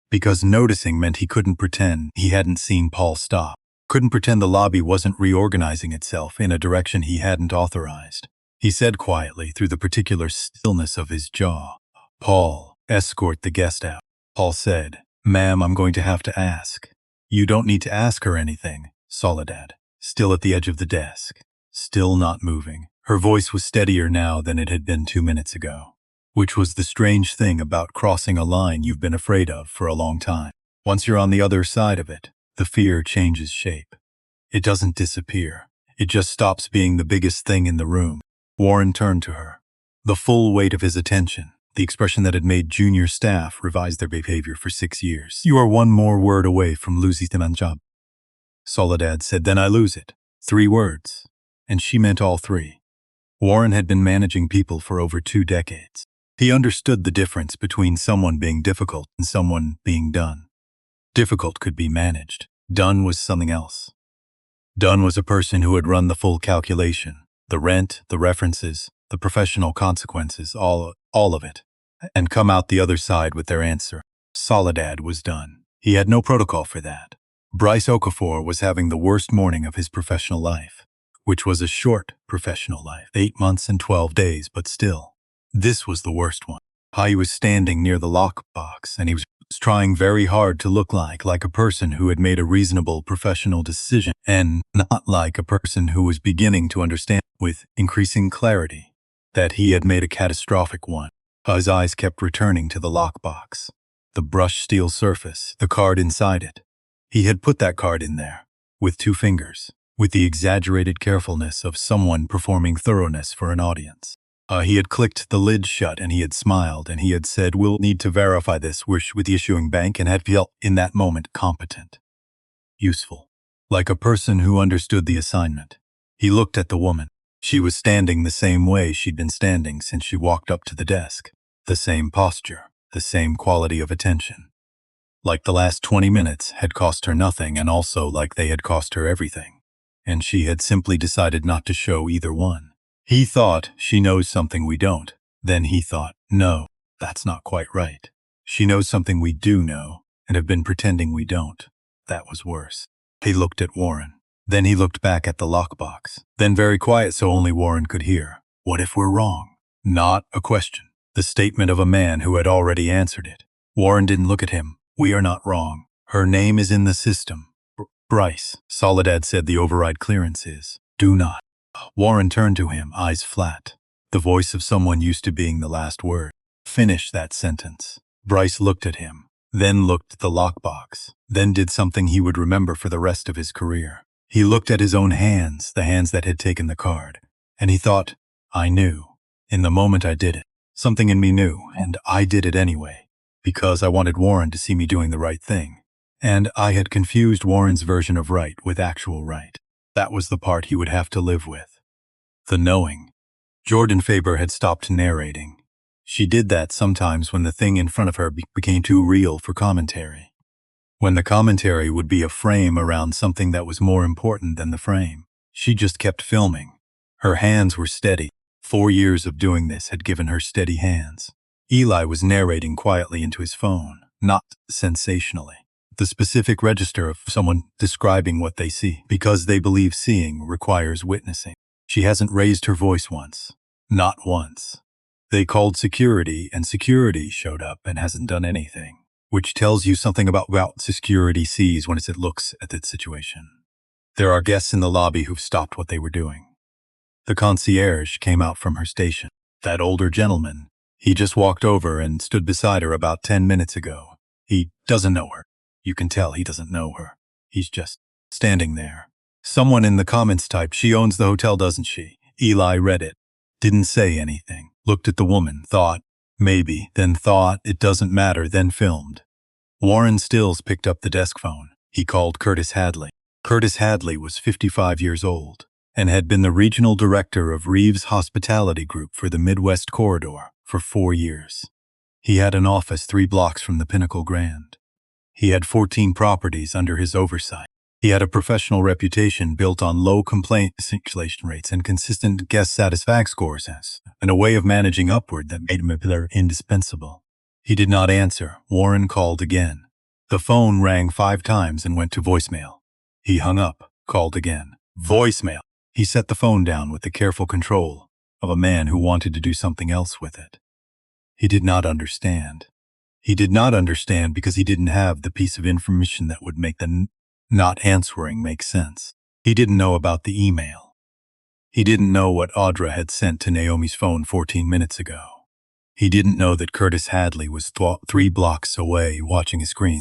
Because noticing meant he couldn't pretend he hadn't seen Paul stop, couldn't pretend the lobby wasn't reorganizing itself in a direction he hadn't authorized. He said quietly through the particular stillness of his jaw, "Paul, escort the guest out." Paul said, "Ma'am, I'm going to have to ask." "You don't need to ask her anything," Soledad, still at the edge of the desk, still not moving. Her voice was steadier now than it had been 2 minutes ago, which was the strange thing about crossing a line you've been afraid of for a long time. Once you're on the other side of it, the fear changes shape. It doesn't disappear. It just stops being the biggest thing in the room. Warren turned to her. The full weight of his attention, the expression that had made junior staff revise their behavior for 6 years. "You are one more word away from losing the job," Soledad said. "Then I lose it." 3 words. And she meant all 3. Warren had been managing people for over 2 decades. He understood the difference between someone being difficult and someone being done. Difficult could be managed. Done was something else. Done was a person who had run the full calculation, the rent, the references, the professional consequences, all of it, and come out the other side with their answer. Soledad was done. He had no protocol for that. Bryce Okafor was having the worst morning of his professional life, which was a short professional life, 8 months and 12 days, but still. This was the worst one. He was standing near the lockbox, and he was trying very hard to look like a person who had made a reasonable professional decision, and not like a person who was beginning to understand with increasing clarity that he had made a catastrophic one. His eyes kept returning to the lockbox, the brushed steel surface, the card inside it. He had put that card in there, with 2 fingers, with the exaggerated carefulness of someone performing thoroughness for an audience. He had clicked the lid shut, and he had smiled, and he had said, "We'll need to verify this with the issuing bank," and had felt in that moment competent, useful, like a person who understood the assignment. He looked at the woman. She was standing the same way she'd been standing since she walked up to the desk. The same posture, the same quality of attention. Like the last 20 minutes had cost her nothing, and also like they had cost her everything. And she had simply decided not to show either one. He thought, "She knows something we don't." Then he thought, "No, that's not quite right. She knows something we do know, and have been pretending we don't." That was worse. He looked at Warren. Then he looked back at the lockbox. Then very quiet so only Warren could hear. "What if we're wrong?" Not a question. The statement of a man who had already answered it. Warren didn't look at him. "We are not wrong. Her name is in the system." Bryce, Soledad said the override clearance is. "Do not." Warren turned to him, eyes flat. The voice of someone used to being the last word. "Finish that sentence." Bryce looked at him, then looked at the lockbox, then did something he would remember for the rest of his career. He looked at his own hands, the hands that had taken the card, and he thought, "I knew. In the moment I did it. Something in me knew, and I did it anyway, because I wanted Warren to see me doing the right thing. And I had confused Warren's version of right with actual right. That was the part he would have to live with. The knowing. Jordan Faber had stopped narrating. She did that sometimes when the thing in front of her became too real for commentary. When the commentary would be a frame around something that was more important than the frame. She just kept filming. Her hands were steady. 4 years of doing this had given her steady hands. Eli was narrating quietly into his phone, not sensationally. The specific register of someone describing what they see, because they believe seeing requires witnessing. She hasn't raised her voice once. Not once. They called security, and security showed up and hasn't done anything, which tells you something about what security sees when it looks at that situation. There are guests in the lobby who've stopped what they were doing. The concierge came out from her station. That older gentleman, he just walked over and stood beside her about 10 minutes ago. He doesn't know her. You can tell he doesn't know her. He's just standing there. Someone in the comments typed, "She owns the hotel, doesn't she?" Eli read it. Didn't say anything. Looked at the woman, thought, maybe, then thought, it doesn't matter, then filmed. Warren Stills picked up the desk phone. He called Curtis Hadley. Curtis Hadley was 55 years old and had been the regional director of Reeves Hospitality Group for the Midwest Corridor for 4 years. He had an office 3 blocks from the Pinnacle Grand. He had 14 properties under his oversight. He had a professional reputation built on low complaint cancellation rates and consistent guest satisfaction scores, and a way of managing upward that made him indispensable. He did not answer. Warren called again. The phone rang 5 times and went to voicemail. He hung up, called again. Voicemail. He set the phone down with the careful control of a man who wanted to do something else with it. He did not understand. He did not understand because he didn't have the piece of information that would make the not answering make sense. He didn't know about the email. He didn't know what Audra had sent to Naomi's phone 14 minutes ago. He didn't know that Curtis Hadley was 3 blocks away watching a screen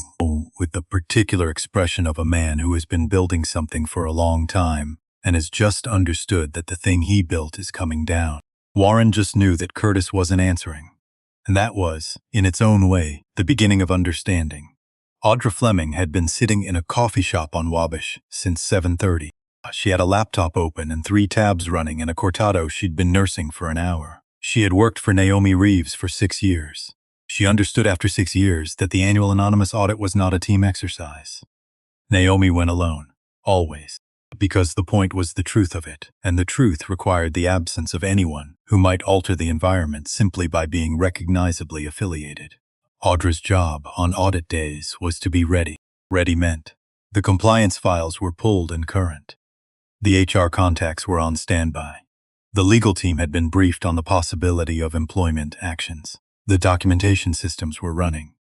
with the particular expression of a man who has been building something for a long time and has just understood that the thing he built is coming down. Warren just knew that Curtis wasn't answering. And that was, in its own way, the beginning of understanding. Audra Fleming had been sitting in a coffee shop on Wabash since 7:30. She had a laptop open and 3 tabs running and a cortado she'd been nursing for an hour. She had worked for Naomi Reeves for 6 years. She understood after 6 years that the annual anonymous audit was not a team exercise. Naomi went alone, always, because the point was the truth of it, and the truth required the absence of anyone who might alter the environment simply by being recognizably affiliated. Audra's job on audit days was to be ready. Ready meant the compliance files were pulled and current. The HR contacts were on standby. The legal team had been briefed on the possibility of employment actions. The documentation systems were running.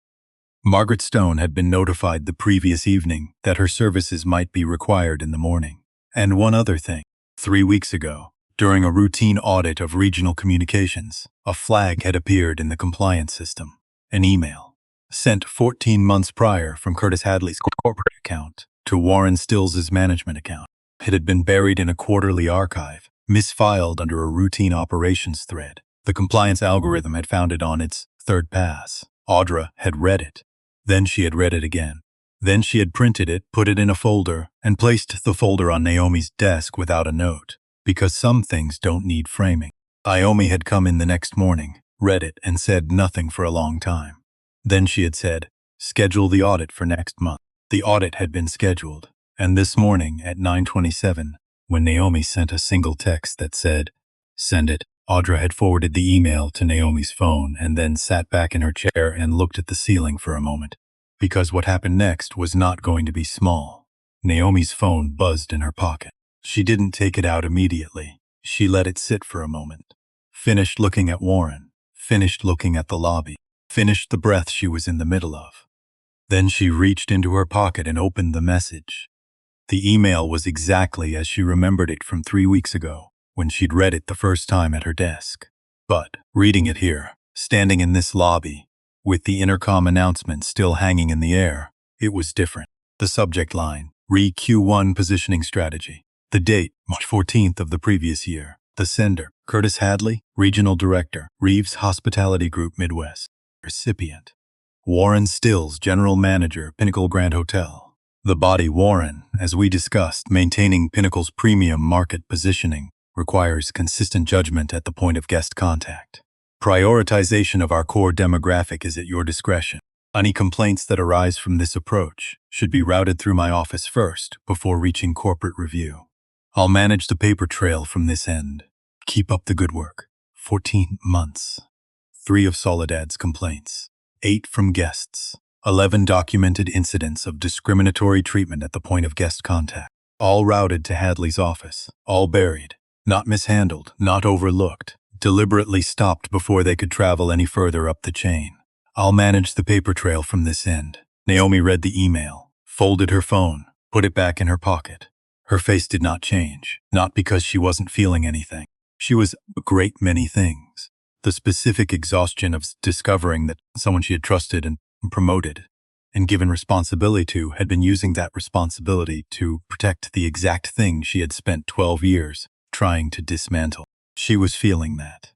Margaret Stone had been notified the previous evening that her services might be required in the morning. And one other thing. 3 weeks ago, during a routine audit of regional communications, a flag had appeared in the compliance system. An email, sent 14 months prior from Curtis Hadley's corporate account to Warren Stills' management account. It had been buried in a quarterly archive, misfiled under a routine operations thread. The compliance algorithm had found it on its 3rd pass. Audra had read it. Then she had read it again. Then she had printed it, put it in a folder, and placed the folder on Naomi's desk without a note, because some things don't need framing. Naomi had come in the next morning, read it, and said nothing for a long time. Then she had said, "Schedule the audit for next month." The audit had been scheduled, and this morning at 9:27, when Naomi sent a single text that said, "Send it," Audra had forwarded the email to Naomi's phone and then sat back in her chair and looked at the ceiling for a moment. Because what happened next was not going to be small. Naomi's phone buzzed in her pocket. She didn't take it out immediately. She let it sit for a moment. Finished looking at Warren. Finished looking at the lobby. Finished the breath she was in the middle of. Then she reached into her pocket and opened the message. The email was exactly as she remembered it from 3 weeks ago, when she'd read it the first time at her desk. But, reading it here, standing in this lobby, with the intercom announcement still hanging in the air, it was different. The subject line, Re-Q1 Positioning Strategy. The date, March 14th of the previous year. The sender, Curtis Hadley, Regional Director, Reeves Hospitality Group Midwest. Recipient, Warren Stills, General Manager, Pinnacle Grand Hotel. The body, Warren, as we discussed, maintaining Pinnacle's premium market positioning requires consistent judgment at the point of guest contact. Prioritization of our core demographic is at your discretion. Any complaints that arise from this approach should be routed through my office first before reaching corporate review. I'll manage the paper trail from this end. Keep up the good work. 14 months. 3 of Soledad's complaints. 8 from guests. 11 documented incidents of discriminatory treatment at the point of guest contact. All routed to Hadley's office. All buried. Not mishandled, not overlooked. Deliberately stopped before they could travel any further up the chain. I'll manage the paper trail from this end. Naomi read the email, folded her phone, put it back in her pocket. Her face did not change, not because she wasn't feeling anything. She was a great many things. The specific exhaustion of discovering that someone she had trusted and promoted and given responsibility to had been using that responsibility to protect the exact thing she had spent 12 years trying to dismantle. She was feeling that.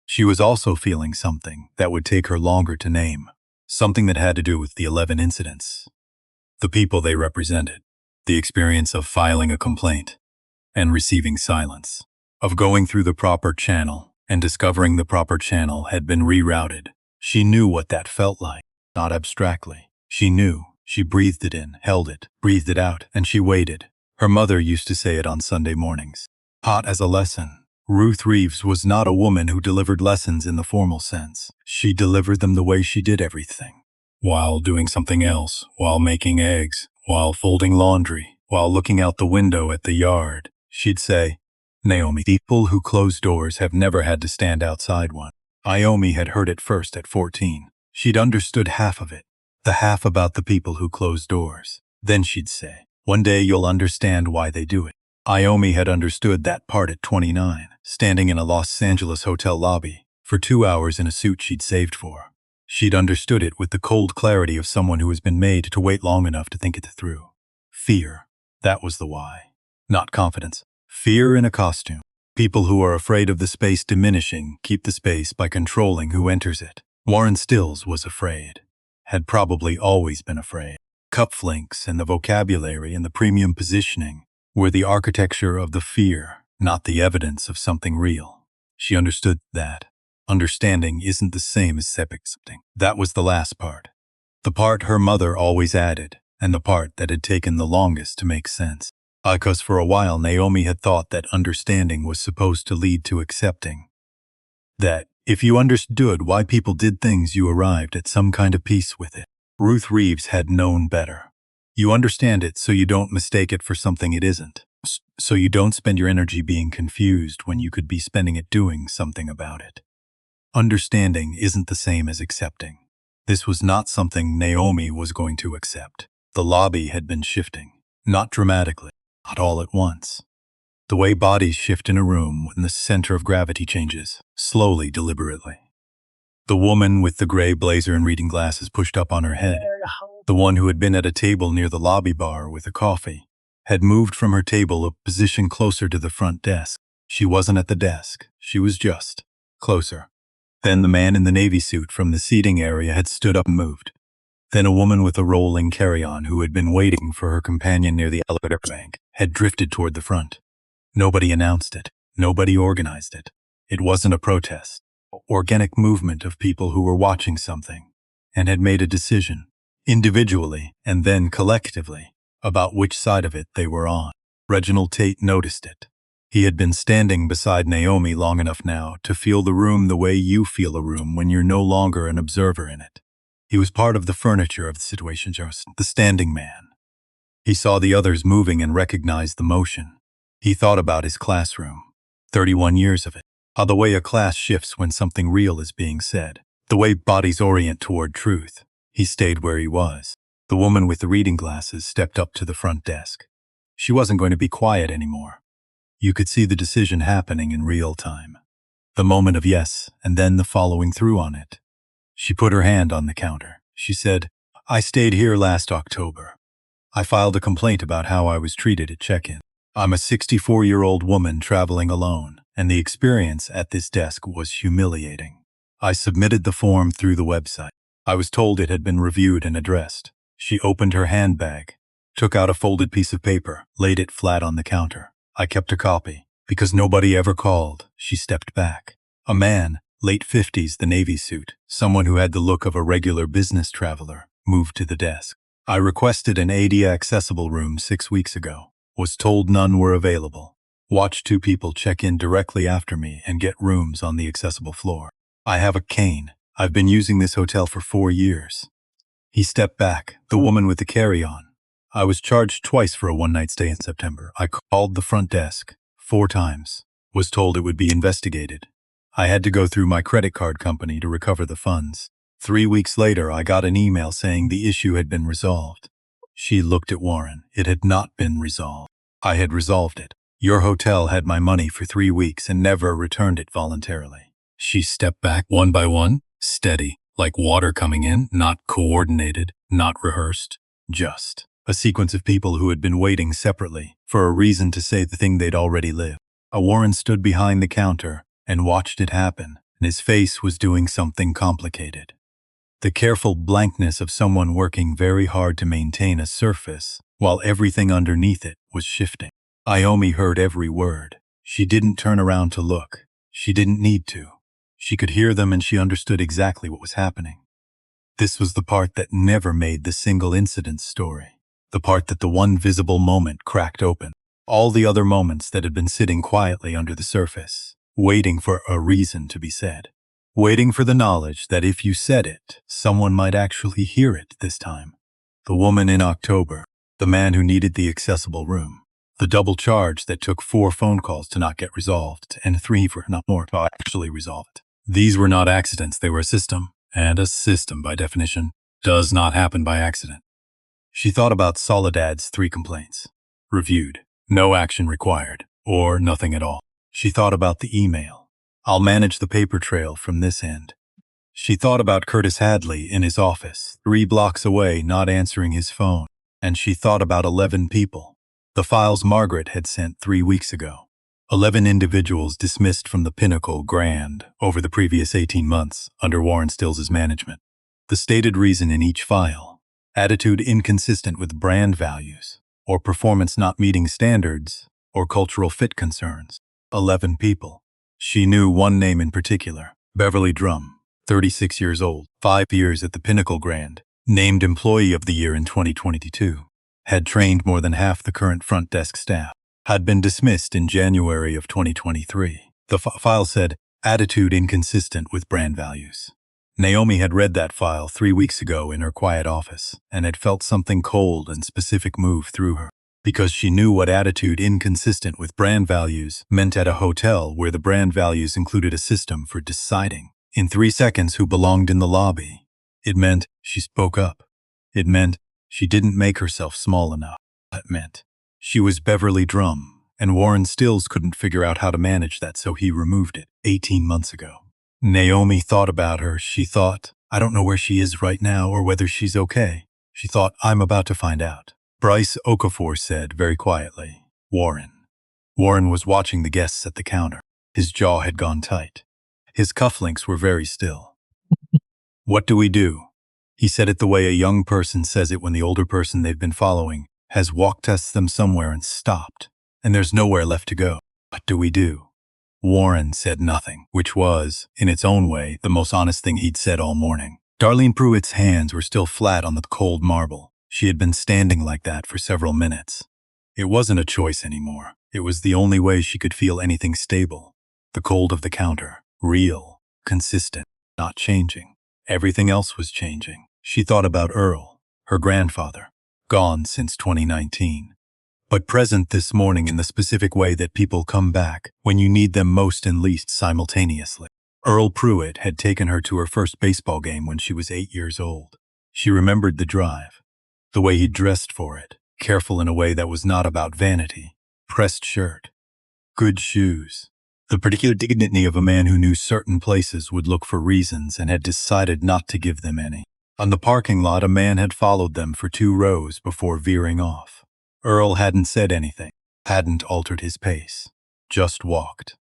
She was also feeling something that would take her longer to name, something that had to do with the 11 incidents, the people they represented, the experience of filing a complaint and receiving silence, of going through the proper channel and discovering the proper channel had been rerouted. She knew what that felt like, not abstractly. She knew. She breathed it in, held it, breathed it out, and she waited. Her mother used to say it on Sunday mornings. Hot as a lesson. Ruth Reeves was not a woman who delivered lessons in the formal sense. She delivered them the way she did everything. While doing something else, while making eggs, while folding laundry, while looking out the window at the yard, she'd say, "Naomi, people who close doors have never had to stand outside one." Naomi had heard it first at 14. She'd understood half of it, the half about the people who close doors. Then she'd say, "One day you'll understand why they do it." Naomi had understood that part at 29, standing in a Los Angeles hotel lobby for 2 hours in a suit she'd saved for. She'd understood it with the cold clarity of someone who has been made to wait long enough to think it through. Fear. That was the why. Not confidence. Fear in a costume. People who are afraid of the space diminishing keep the space by controlling who enters it. Warren Stills was afraid. Had probably always been afraid. Cufflinks and the vocabulary and the premium positioning were the architecture of the fear, not the evidence of something real. She understood that. Understanding isn't the same as accepting. That was the last part. The part her mother always added, and the part that had taken the longest to make sense. Because for a while Naomi had thought that understanding was supposed to lead to accepting. That if you understood why people did things, you arrived at some kind of peace with it. Ruth Reeves had known better. You understand it so you don't mistake it for something it isn't. So you don't spend your energy being confused when you could be spending it doing something about it. Understanding isn't the same as accepting. This was not something Naomi was going to accept. The lobby had been shifting. Not dramatically, not all at once. The way bodies shift in a room when the center of gravity changes, slowly, deliberately. The woman with the gray blazer and reading glasses pushed up on her head, the one who had been at a table near the lobby bar with a coffee, had moved from her table a position closer to the front desk. She wasn't at the desk. She was just closer. Then the man in the navy suit from the seating area had stood up and moved. Then a woman with a rolling carry-on who had been waiting for her companion near the elevator bank had drifted toward the front. Nobody announced it. Nobody organized it. It wasn't a protest. Organic movement of people who were watching something and had made a decision, individually and then collectively, about which side of it they were on. Reginald Tate noticed it. He had been standing beside Naomi long enough now to feel the room the way you feel a room when you're no longer an observer in it. He was part of the furniture of the situation, just the standing man. He saw the others moving and recognized the motion. He thought about his classroom, 31 years of it, how the way a class shifts when something real is being said, the way bodies orient toward truth. He stayed where he was. The woman with the reading glasses stepped up to the front desk. She wasn't going to be quiet anymore. You could see the decision happening in real time. The moment of yes, and then the following through on it. She put her hand on the counter. She said, "I stayed here last October. I filed a complaint about how I was treated at check-in. I'm a 64-year-old woman traveling alone, and the experience at this desk was humiliating. I submitted the form through the website. I was told it had been reviewed and addressed." She opened her handbag, took out a folded piece of paper, laid it flat on the counter. I kept a copy. Because nobody ever called, she stepped back. A man, late 50s, the navy suit, someone who had the look of a regular business traveler, moved to the desk. "I requested an ADA accessible room 6 weeks ago. Was told none were available. Watched 2 people check in directly after me and get rooms on the accessible floor. I have a cane. I've been using this hotel for 4 years. He stepped back, the woman with the carry-on. I was charged twice for a one-night stay in September. I called the front desk 4 times, was told it would be investigated. I had to go through my credit card company to recover the funds. 3 weeks later, I got an email saying the issue had been resolved. She looked at Warren. It had not been resolved. I had resolved it. Your hotel had my money for 3 weeks and never returned it voluntarily. She stepped back one by one, steady, like water coming in, not coordinated, not rehearsed, just a sequence of people who had been waiting separately for a reason to say the thing they'd already lived. Warren stood behind the counter and watched it happen, and his face was doing something complicated. The careful blankness of someone working very hard to maintain a surface while everything underneath it was shifting. Naomi heard every word. She didn't turn around to look. She didn't need to. She could hear them and she understood exactly what was happening. This was the part that never made the single incident story. The part that the one visible moment cracked open. All the other moments that had been sitting quietly under the surface, waiting for a reason to be said. Waiting for the knowledge that if you said it, someone might actually hear it this time. The woman in October, the man who needed the accessible room, the double charge that took 4 phone calls to not get resolved and 3 for not more to actually resolve it. These were not accidents, they were a system, and a system, by definition, does not happen by accident. She thought about Soledad's 3 complaints. Reviewed, no action required, or nothing at all. She thought about the email. I'll manage the paper trail from this end. She thought about Curtis Hadley in his office, 3 blocks away, not answering his phone. And she thought about 11 people. The files Margaret had sent 3 weeks ago. 11 individuals dismissed from the Pinnacle Grand over the previous 18 months under Warren Stills' management. The stated reason in each file: attitude inconsistent with brand values, or performance not meeting standards, or cultural fit concerns. 11 people. She knew one name in particular, Beverly Drum, 36 years old, 5 years at the Pinnacle Grand, named Employee of the Year in 2022, had trained more than half the current front desk staff, had been dismissed in January of 2023. The file said, attitude inconsistent with brand values. Naomi had read that file 3 weeks ago in her quiet office and had felt something cold and specific move through her, because she knew what attitude inconsistent with brand values meant at a hotel where the brand values included a system for deciding in 3 seconds who belonged in the lobby. It meant she spoke up. It meant she didn't make herself small enough. It meant she was Beverly Drum, and Warren Stills couldn't figure out how to manage that, so he removed it 18 months ago. Naomi thought about her. She thought, I don't know where she is right now or whether she's okay. She thought, I'm about to find out. Bryce Okafor said very quietly, Warren. Warren was watching the guests at the counter. His jaw had gone tight. His cufflinks were very still. What do we do? He said it the way a young person says it when the older person they've been following has walked past them somewhere and stopped, and there's nowhere left to go. What do we do? Warren said nothing, which was, in its own way, the most honest thing he'd said all morning. Darlene Pruitt's hands were still flat on the cold marble. She had been standing like that for several minutes. It wasn't a choice anymore. It was the only way she could feel anything stable. The cold of the counter, real, consistent, not changing. Everything else was changing. She thought about Earl, her grandfather, gone since 2019, but present this morning in the specific way that people come back when you need them most and least simultaneously. Earl Pruitt had taken her to her first baseball game when she was 8 years old. She remembered the drive, the way he dressed for it, careful in a way that was not about vanity, pressed shirt, good shoes, the particular dignity of a man who knew certain places would look for reasons and had decided not to give them any. On the parking lot, a man had followed them for 2 rows before veering off. Earl hadn't said anything, hadn't altered his pace, just walked.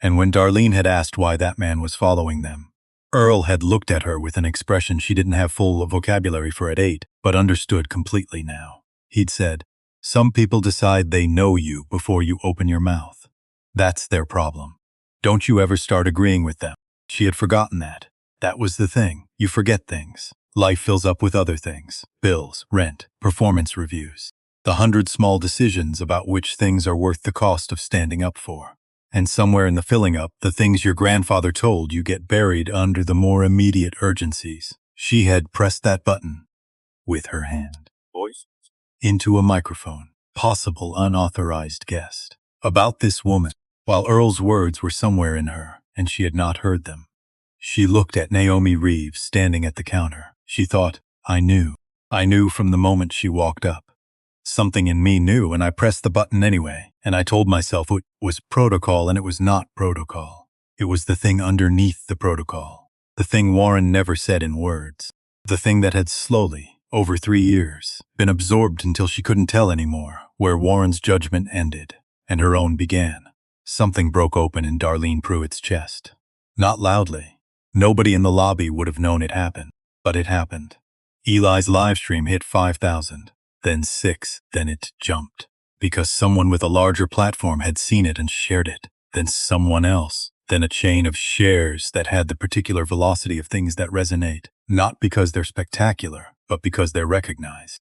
And when Darlene had asked why that man was following them, Earl had looked at her with an expression she didn't have full vocabulary for at 8, but understood completely now. He'd said, some people decide they know you before you open your mouth. That's their problem. Don't you ever start agreeing with them. She had forgotten that. That was the thing. You forget things. Life fills up with other things. Bills, rent, performance reviews. The 100 small decisions about which things are worth the cost of standing up for. And somewhere in the filling up, the things your grandfather told you get buried under the more immediate urgencies. She had pressed that button. with her hand. Voice? Into a microphone. Possible unauthorized guest. About this woman, while Earl's words were somewhere in her, and she had not heard them. She looked at Naomi Reeves standing at the counter. She thought, I knew. I knew from the moment she walked up. Something in me knew, and I pressed the button anyway, and I told myself it was protocol, and it was not protocol. It was the thing underneath the protocol. The thing Warren never said in words. The thing that had slowly, over 3 years, been absorbed until she couldn't tell anymore, where Warren's judgment ended, and her own began. Something broke open in Darlene Pruitt's chest. Not loudly. Nobody in the lobby would have known it happened, but it happened. Eli's livestream hit 5,000, then 6, then it jumped. Because someone with a larger platform had seen it and shared it, then someone else, then a chain of shares that had the particular velocity of things that resonate, not because they're spectacular, but because they're recognized.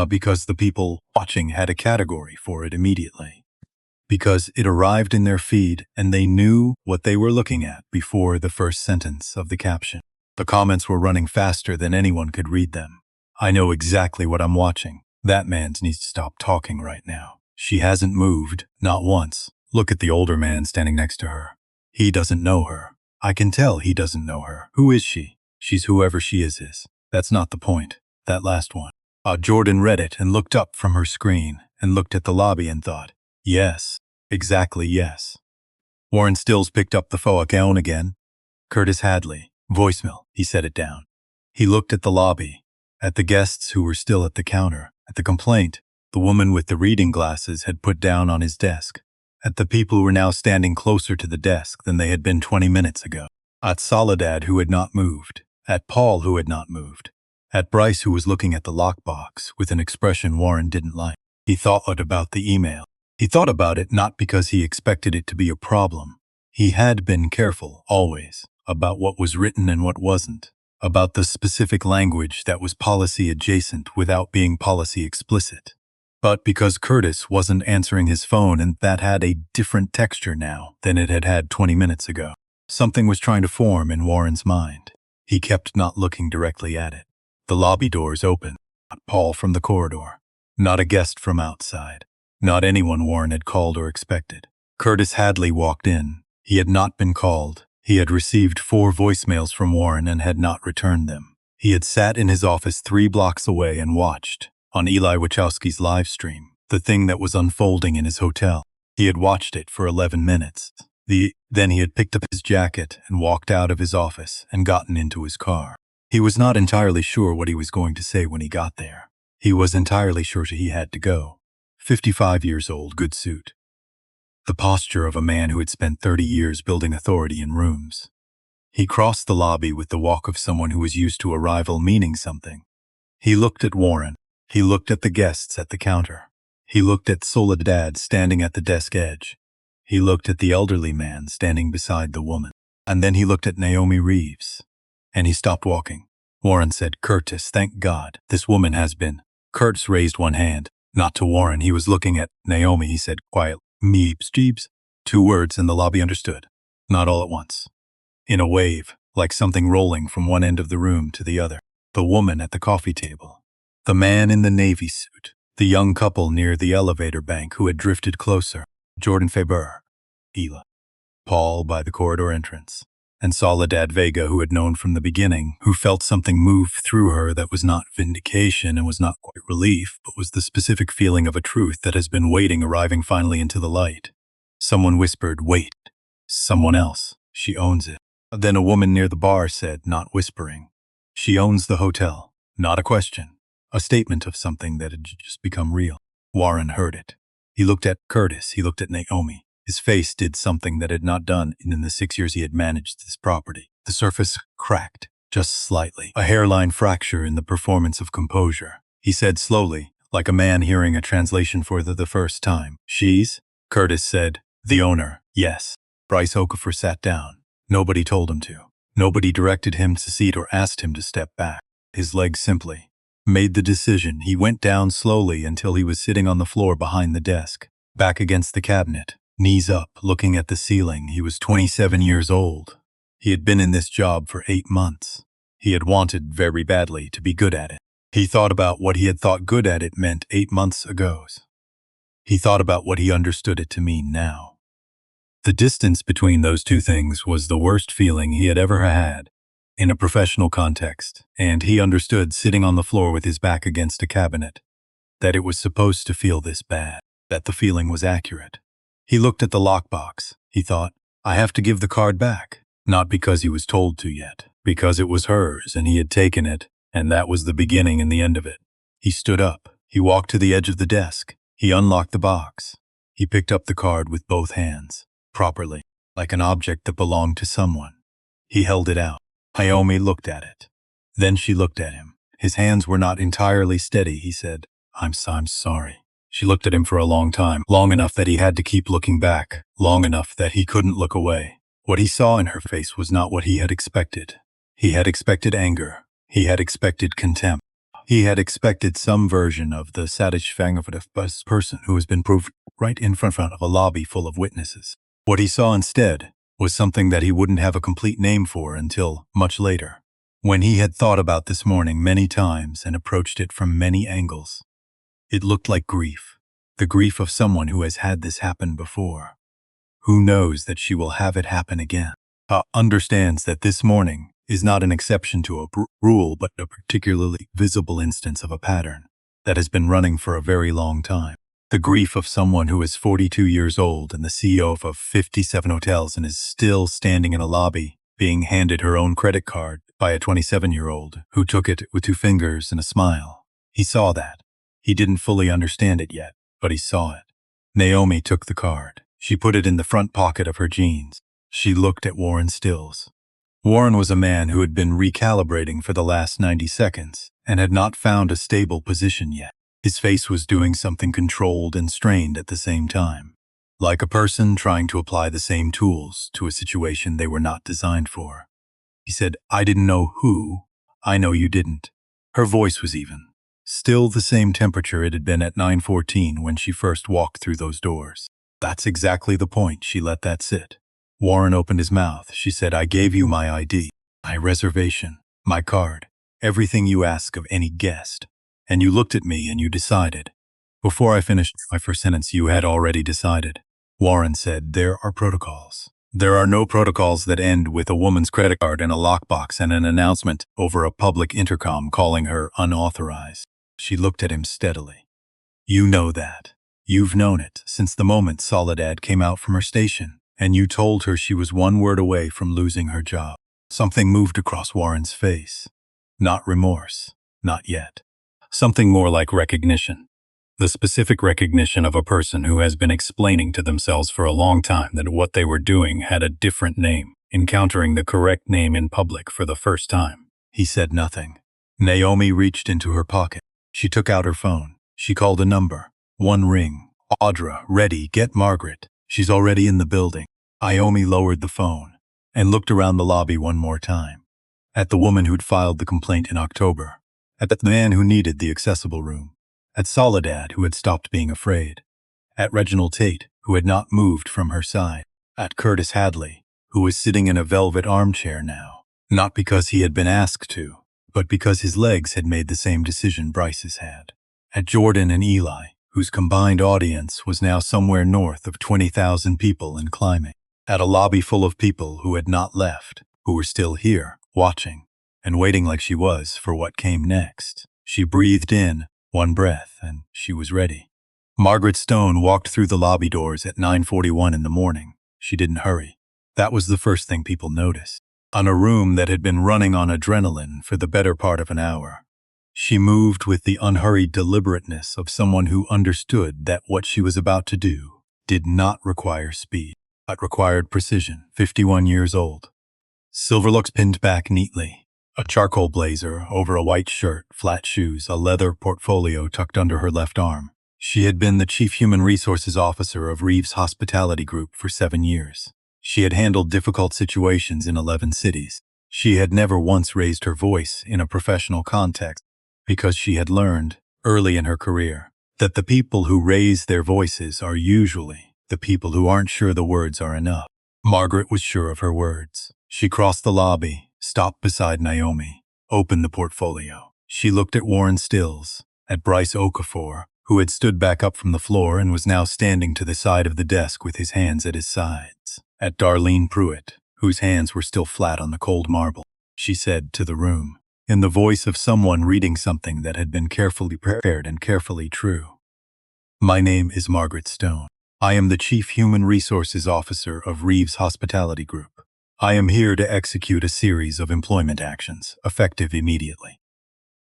Because the people watching had a category for it immediately. Because it arrived in their feed and they knew what they were looking at before the first sentence of the caption. The comments were running faster than anyone could read them. I know exactly what I'm watching. That man needs to stop talking right now. She hasn't moved, not once. Look at the older man standing next to her. He doesn't know her. I can tell he doesn't know her. Who is she? She's whoever she is. That's not the point. That last one. Jordan read it and looked up from her screen and looked at the lobby and thought, yes, exactly yes. Warren Stills picked up the phone again. Curtis Hadley. Voicemail. He set it down. He looked at the lobby, at the guests who were still at the counter, at the complaint the woman with the reading glasses had put down on his desk, at the people who were now standing closer to the desk than they had been 20 minutes ago, at Soledad who had not moved, at Paul who had not moved, at Bryce who was looking at the lockbox with an expression Warren didn't like. He thought about the email. He thought about it not because he expected it to be a problem. He had been careful, always, about what was written and what wasn't, about the specific language that was policy adjacent without being policy explicit. But because Curtis wasn't answering his phone and that had a different texture now than it had had 20 minutes ago, something was trying to form in Warren's mind. He kept not looking directly at it. The lobby doors opened. Not Paul from the corridor. Not a guest from outside. Not anyone Warren had called or expected. Curtis Hadley walked in. He had not been called. He had received 4 voicemails from Warren and had not returned them. He had sat in his office 3 blocks away and watched, on Eli Wachowski's live stream, the thing that was unfolding in his hotel. He had watched it for 11 minutes. Then he had picked up his jacket and walked out of his office and gotten into his car. He was not entirely sure what he was going to say when he got there. He was entirely sure he had to go. 55 years old, good suit. The posture of a man who had spent 30 years building authority in rooms. He crossed the lobby with the walk of someone who was used to arrival meaning something. He looked at Warren. He looked at the guests at the counter. He looked at Soledad standing at the desk edge. He looked at the elderly man standing beside the woman. And then he looked at Naomi Reeves. And he stopped walking. Warren said, Curtis, thank God, this woman has been. Curtis raised one hand. Not to Warren, he was looking at Naomi, he said quietly. Meeps, Jeeps. 2 words and the lobby understood. Not all at once. In a wave, like something rolling from one end of the room to the other. The woman at the coffee table. The man in the navy suit. The young couple near the elevator bank who had drifted closer. Jordan Faber. Eli. Paul by the corridor entrance. And Soledad Vega, who had known from the beginning, who felt something move through her that was not vindication and was not quite relief, but was the specific feeling of a truth that has been waiting, arriving finally into the light. Someone whispered, wait. Someone else. She owns it. Then a woman near the bar said, not whispering, she owns the hotel. Not a question. A statement of something that had just become real. Warren heard it. He looked at Curtis. He looked at Naomi. His face did something that had not done in the 6 years he had managed this property. The surface cracked, just slightly. A hairline fracture in the performance of composure. He said slowly, like a man hearing a translation for the first time. She's? Curtis said, the owner, yes. Bryce Okafor sat down. Nobody told him to. Nobody directed him to seat or asked him to step back. His legs simply made the decision. He went down slowly until he was sitting on the floor behind the desk, back against the cabinet, knees up, looking at the ceiling. He was 27 years old. He had been in this job for 8 months. He had wanted very badly to be good at it. He thought about what he had thought good at it meant 8 months ago. He thought about what he understood it to mean now. The distance between those two things was the worst feeling he had ever had in a professional context, and he understood sitting on the floor with his back against a cabinet that it was supposed to feel this bad, that the feeling was accurate. He looked at the lockbox. He thought, I have to give the card back. Not because he was told to yet, because it was hers and he had taken it, and that was the beginning and the end of it. He stood up. He walked to the edge of the desk. He unlocked the box. He picked up the card with both hands, properly, like an object that belonged to someone. He held it out. Naomi looked at it. Then she looked at him. His hands were not entirely steady. He said, I'm sorry. She looked at him for a long time, long enough that he had to keep looking back, long enough that he couldn't look away. What he saw in her face was not what he had expected. He had expected anger. He had expected contempt. He had expected some version of the satisfactory person who has been proved right in front of a lobby full of witnesses. What he saw instead was something that he wouldn't have a complete name for until much later, when he had thought about this morning many times and approached it from many angles. It looked like grief, the grief of someone who has had this happen before, who knows that she will have it happen again, understands that this morning is not an exception to a rule but a particularly visible instance of a pattern that has been running for a very long time. The grief of someone who is 42 years old and the CEO of 57 hotels and is still standing in a lobby being handed her own credit card by a 27-year-old who took it with 2 fingers and a smile. He saw that. He didn't fully understand it yet, but he saw it. Naomi took the card. She put it in the front pocket of her jeans. She looked at Warren Stills. Warren was a man who had been recalibrating for the last 90 seconds and had not found a stable position yet. His face was doing something controlled and strained at the same time, like a person trying to apply the same tools to a situation they were not designed for. He said, I didn't know who. I know you didn't. Her voice was even. Still the same temperature it had been at 9:14 when she first walked through those doors. That's exactly the point. She let that sit. Warren opened his mouth. She said, I gave you my ID, my reservation, my card, everything you ask of any guest. And you looked at me and you decided. Before I finished my first sentence, you had already decided. Warren said, there are protocols. There are no protocols that end with a woman's credit card in a lockbox and an announcement over a public intercom calling her unauthorized. She looked at him steadily. You know that. You've known it since the moment Soledad came out from her station, and you told her she was one word away from losing her job. Something moved across Warren's face. Not remorse. Not yet. Something more like recognition. The specific recognition of a person who has been explaining to themselves for a long time that what they were doing had a different name, encountering the correct name in public for the first time. He said nothing. Naomi reached into her pocket. She took out her phone. She called a number. 1 ring. Audra, ready, get Margaret. She's already in the building. Naomi lowered the phone and looked around the lobby one more time. At the woman who'd filed the complaint in October. At the man who needed the accessible room. At Soledad, who had stopped being afraid. At Reginald Tate, who had not moved from her side. At Curtis Hadley, who was sitting in a velvet armchair now. Not because he had been asked to, but because his legs had made the same decision Bryce's had. At Jordan and Eli, whose combined audience was now somewhere north of 20,000 people and climbing. At a lobby full of people who had not left, who were still here, watching, and waiting like she was for what came next. She breathed in 1 breath, and she was ready. Margaret Stone walked through the lobby doors at 9:41 in the morning. She didn't hurry. That was the first thing people noticed. On a room that had been running on adrenaline for the better part of an hour. She moved with the unhurried deliberateness of someone who understood that what she was about to do did not require speed, but required precision. 51 years old. Silver looks pinned back neatly. A charcoal blazer over a white shirt, flat shoes, a leather portfolio tucked under her left arm. She had been the chief human resources officer of Reeves Hospitality Group for 7 years. She had handled difficult situations in 11 cities. She had never once raised her voice in a professional context because she had learned, early in her career, that the people who raise their voices are usually the people who aren't sure the words are enough. Margaret was sure of her words. She crossed the lobby, stopped beside Naomi, opened the portfolio. She looked at Warren Stills, at Bryce Okafor, who had stood back up from the floor and was now standing to the side of the desk with his hands at his sides, at Darlene Pruitt, whose hands were still flat on the cold marble. She said to the room, in the voice of someone reading something that had been carefully prepared and carefully true. My name is Margaret Stone. I am the Chief Human Resources Officer of Reeves Hospitality Group. I am here to execute a series of employment actions, effective immediately.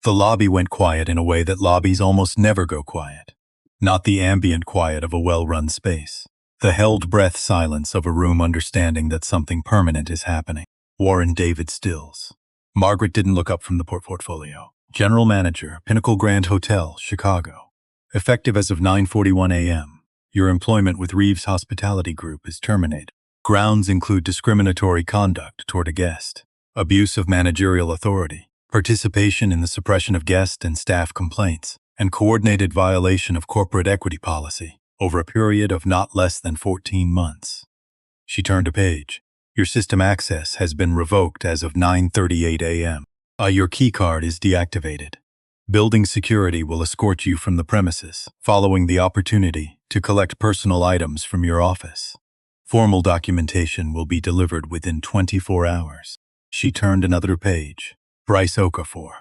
The lobby went quiet in a way that lobbies almost never go quiet. Not the ambient quiet of a well-run space. The held breath silence of a room understanding that something permanent is happening. Warren David Stills. Margaret didn't look up from the portfolio. General Manager, Pinnacle Grand Hotel, Chicago. Effective as of 9:41 a.m. Your employment with Reeves Hospitality Group is terminated. Grounds include discriminatory conduct toward a guest, abuse of managerial authority, participation in the suppression of guest and staff complaints, and coordinated violation of corporate equity policy over a period of not less than 14 months. She turned a page. Your system access has been revoked as of 9:38 a.m. Your keycard is deactivated. Building security will escort you from the premises, following the opportunity to collect personal items from your office. Formal documentation will be delivered within 24 hours. She turned another page. Bryce Okafor.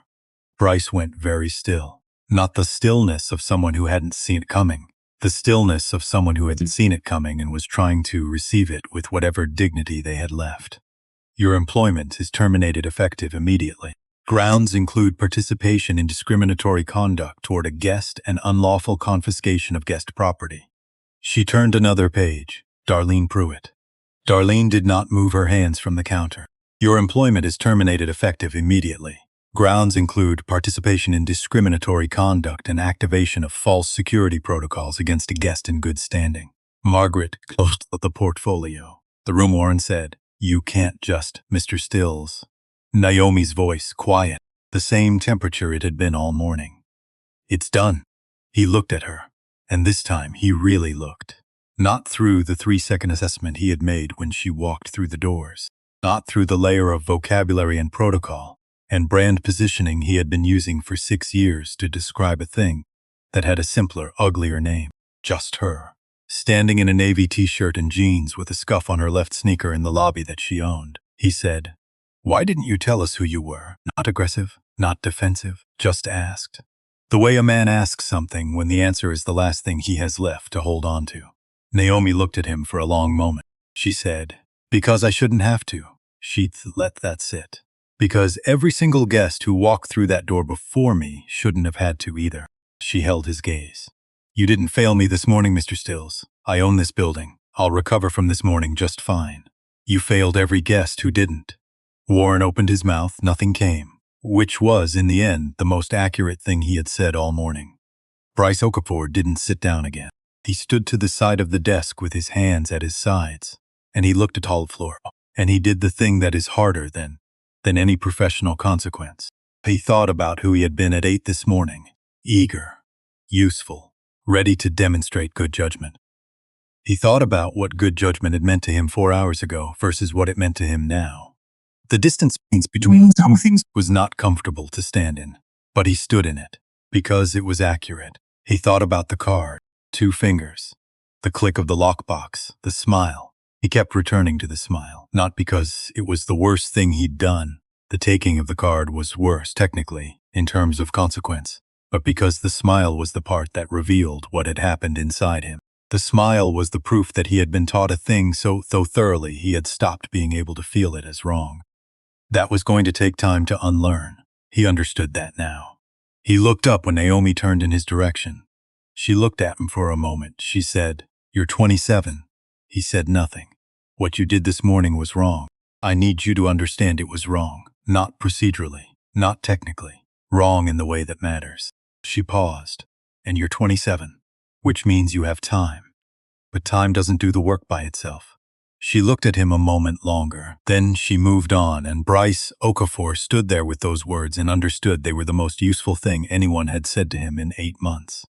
Bryce went very still. Not the stillness of someone who hadn't seen it coming. The stillness of someone who had seen it coming and was trying to receive it with whatever dignity they had left. Your employment is terminated effective immediately. Grounds include participation in discriminatory conduct toward a guest and unlawful confiscation of guest property. She turned another page. Darlene Pruitt. Darlene did not move her hands from the counter. Your employment is terminated effective immediately. Grounds include participation in discriminatory conduct and activation of false security protocols against a guest in good standing. Margaret closed the portfolio. The room Warren said, You can't just, Mr. Stills. Naomi's voice, quiet, the same temperature it had been all morning. It's done. He looked at her, and this time he really looked. Not through the 3-second assessment he had made when she walked through the doors. Not through the layer of vocabulary and protocol and brand positioning he had been using for 6 years to describe a thing that had a simpler, uglier name. Just her, standing in a navy t-shirt and jeans with a scuff on her left sneaker in the lobby that she owned. He said, Why didn't you tell us who you were? Not aggressive, not defensive, just asked. The way a man asks something when the answer is the last thing he has left to hold on to. Naomi looked at him for a long moment. She said, Because I shouldn't have to. She'd let that sit. Because every single guest who walked through that door before me shouldn't have had to either. She held his gaze. You didn't fail me this morning, Mr. Stills. I own this building. I'll recover from this morning just fine. You failed every guest who didn't. Warren opened his mouth, nothing came, which was, in the end, the most accurate thing he had said all morning. Bryce Okafor didn't sit down again. He stood to the side of the desk with his hands at his sides, and he looked at Hallflor, and he did the thing that is harder than any professional consequence. He thought about who he had been at 8 this morning, eager, useful, ready to demonstrate good judgment. He thought about what good judgment had meant to him 4 hours ago versus what it meant to him now. The distance between some things was not comfortable to stand in, but he stood in it, because it was accurate. He thought about the card, 2 fingers, the click of the lockbox, the smile. He kept returning to the smile, not because it was the worst thing he'd done. The taking of the card was worse, technically, in terms of consequence, but because the smile was the part that revealed what had happened inside him. The smile was the proof that he had been taught a thing so thoroughly he had stopped being able to feel it as wrong. That was going to take time to unlearn. He understood that now. He looked up when Naomi turned in his direction. She looked at him for a moment. She said, You're 27. He said nothing. What you did this morning was wrong. I need you to understand it was wrong. Not procedurally, not technically. Wrong in the way that matters. She paused. And you're 27, which means you have time. But time doesn't do the work by itself. She looked at him a moment longer. Then she moved on, and Bryce Okafor stood there with those words and understood they were the most useful thing anyone had said to him in 8 months.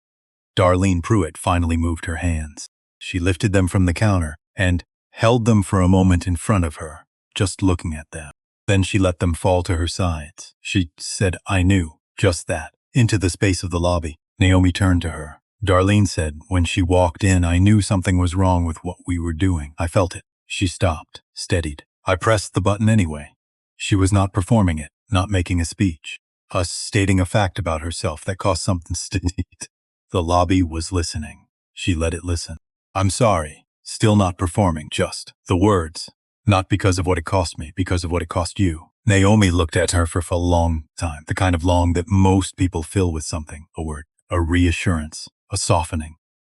Darlene Pruitt finally moved her hands. She lifted them from the counter and held them for a moment in front of her, just looking at them. Then she let them fall to her sides. She said, I knew. Just that. Into the space of the lobby. Naomi turned to her. Darlene said, when she walked in, I knew something was wrong with what we were doing. I felt it. She stopped, steadied. I pressed the button anyway. She was not performing it, not making a speech. Us stating a fact about herself that cost something to The lobby was listening. She let it listen. I'm sorry. Still not performing, just the words. Not because of what it cost me, because of what it cost you. Naomi looked at her for a long time, the kind of long that most people fill with something, a word, a reassurance, a softening.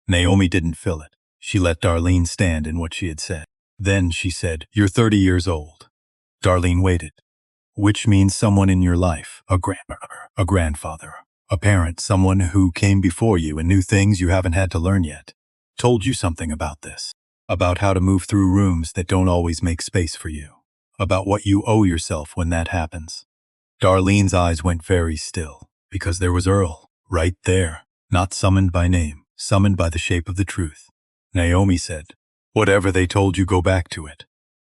Naomi didn't fill it. She let Darlene stand in what she had said. Then she said, You're 30 years old. Darlene waited. Which means someone in your life, a grandmother, a grandfather, a parent, someone who came before you and knew things you haven't had to learn yet. Told you something about this. About how to move through rooms that don't always make space for you. About what you owe yourself when that happens. Darlene's eyes went very still, because there was Earl, right there, not summoned by name, summoned by the shape of the truth. Naomi said, Whatever they told you, go back to it.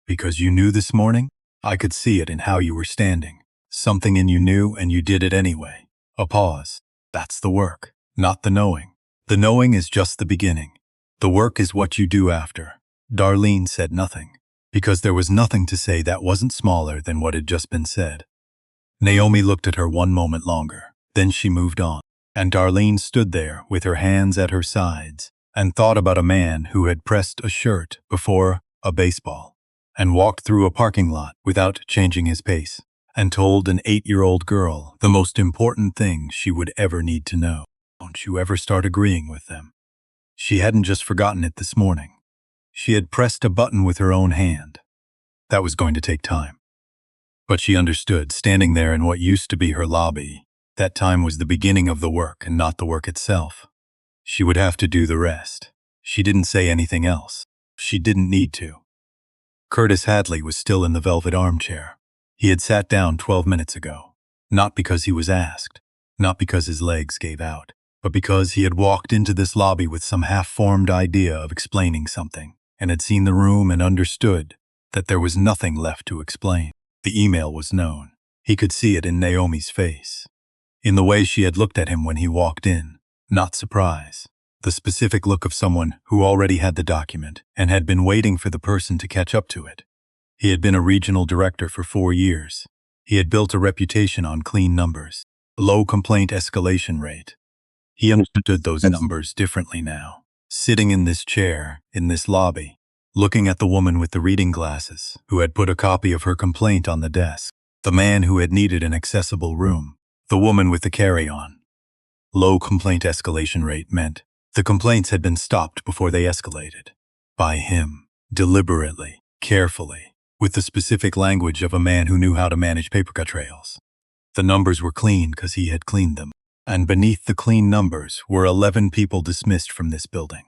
Because you knew this morning? I could see it in how you were standing. Something in you knew and you did it anyway. A pause. That's the work, not the knowing. The knowing is just the beginning. The work is what you do after. Darlene said nothing, because there was nothing to say that wasn't smaller than what had just been said. Naomi looked at her one moment longer. Then she moved on, and Darlene stood there with her hands at her sides and thought about a man who had pressed a shirt before a baseball and walked through a parking lot without changing his pace and told an 8-year-old girl the most important thing she would ever need to know. Don't you ever start agreeing with them. She hadn't just forgotten it this morning. She had pressed a button with her own hand. That was going to take time. But she understood, standing there in what used to be her lobby, that time was the beginning of the work and not the work itself. She would have to do the rest. She didn't say anything else. She didn't need to. Curtis Hadley was still in the velvet armchair. He had sat down 12 minutes ago, not because he was asked, not because his legs gave out, but because he had walked into this lobby with some half-formed idea of explaining something, and had seen the room and understood that there was nothing left to explain. The email was known. He could see it in Naomi's face, in the way she had looked at him when he walked in, not surprise. The specific look of someone who already had the document and had been waiting for the person to catch up to it. He had been a regional director for 4 years. He had built a reputation on clean numbers, low complaint escalation rate. He understood those numbers differently now. Sitting in this chair, in this lobby, looking at the woman with the reading glasses, who had put a copy of her complaint on the desk, the man who had needed an accessible room, the woman with the carry-on. Low complaint escalation rate meant the complaints had been stopped before they escalated. By him, deliberately, carefully, with the specific language of a man who knew how to manage paper cut trails. The numbers were clean because he had cleaned them, and beneath the clean numbers were 11 people dismissed from this building.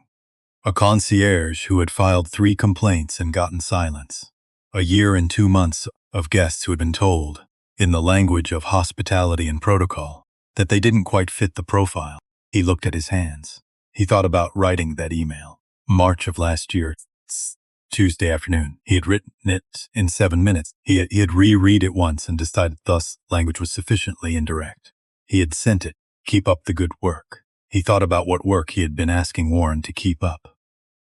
A concierge who had filed 3 complaints and gotten silence. A year and 2 months of guests who had been told, in the language of hospitality and protocol, that they didn't quite fit the profile. He looked at his hands. He thought about writing that email. March of last year, Tuesday afternoon. He had written it in 7 minutes. He had reread it once and decided thus language was sufficiently indirect. He had sent it. Keep up the good work. He thought about what work he had been asking Warren to keep up.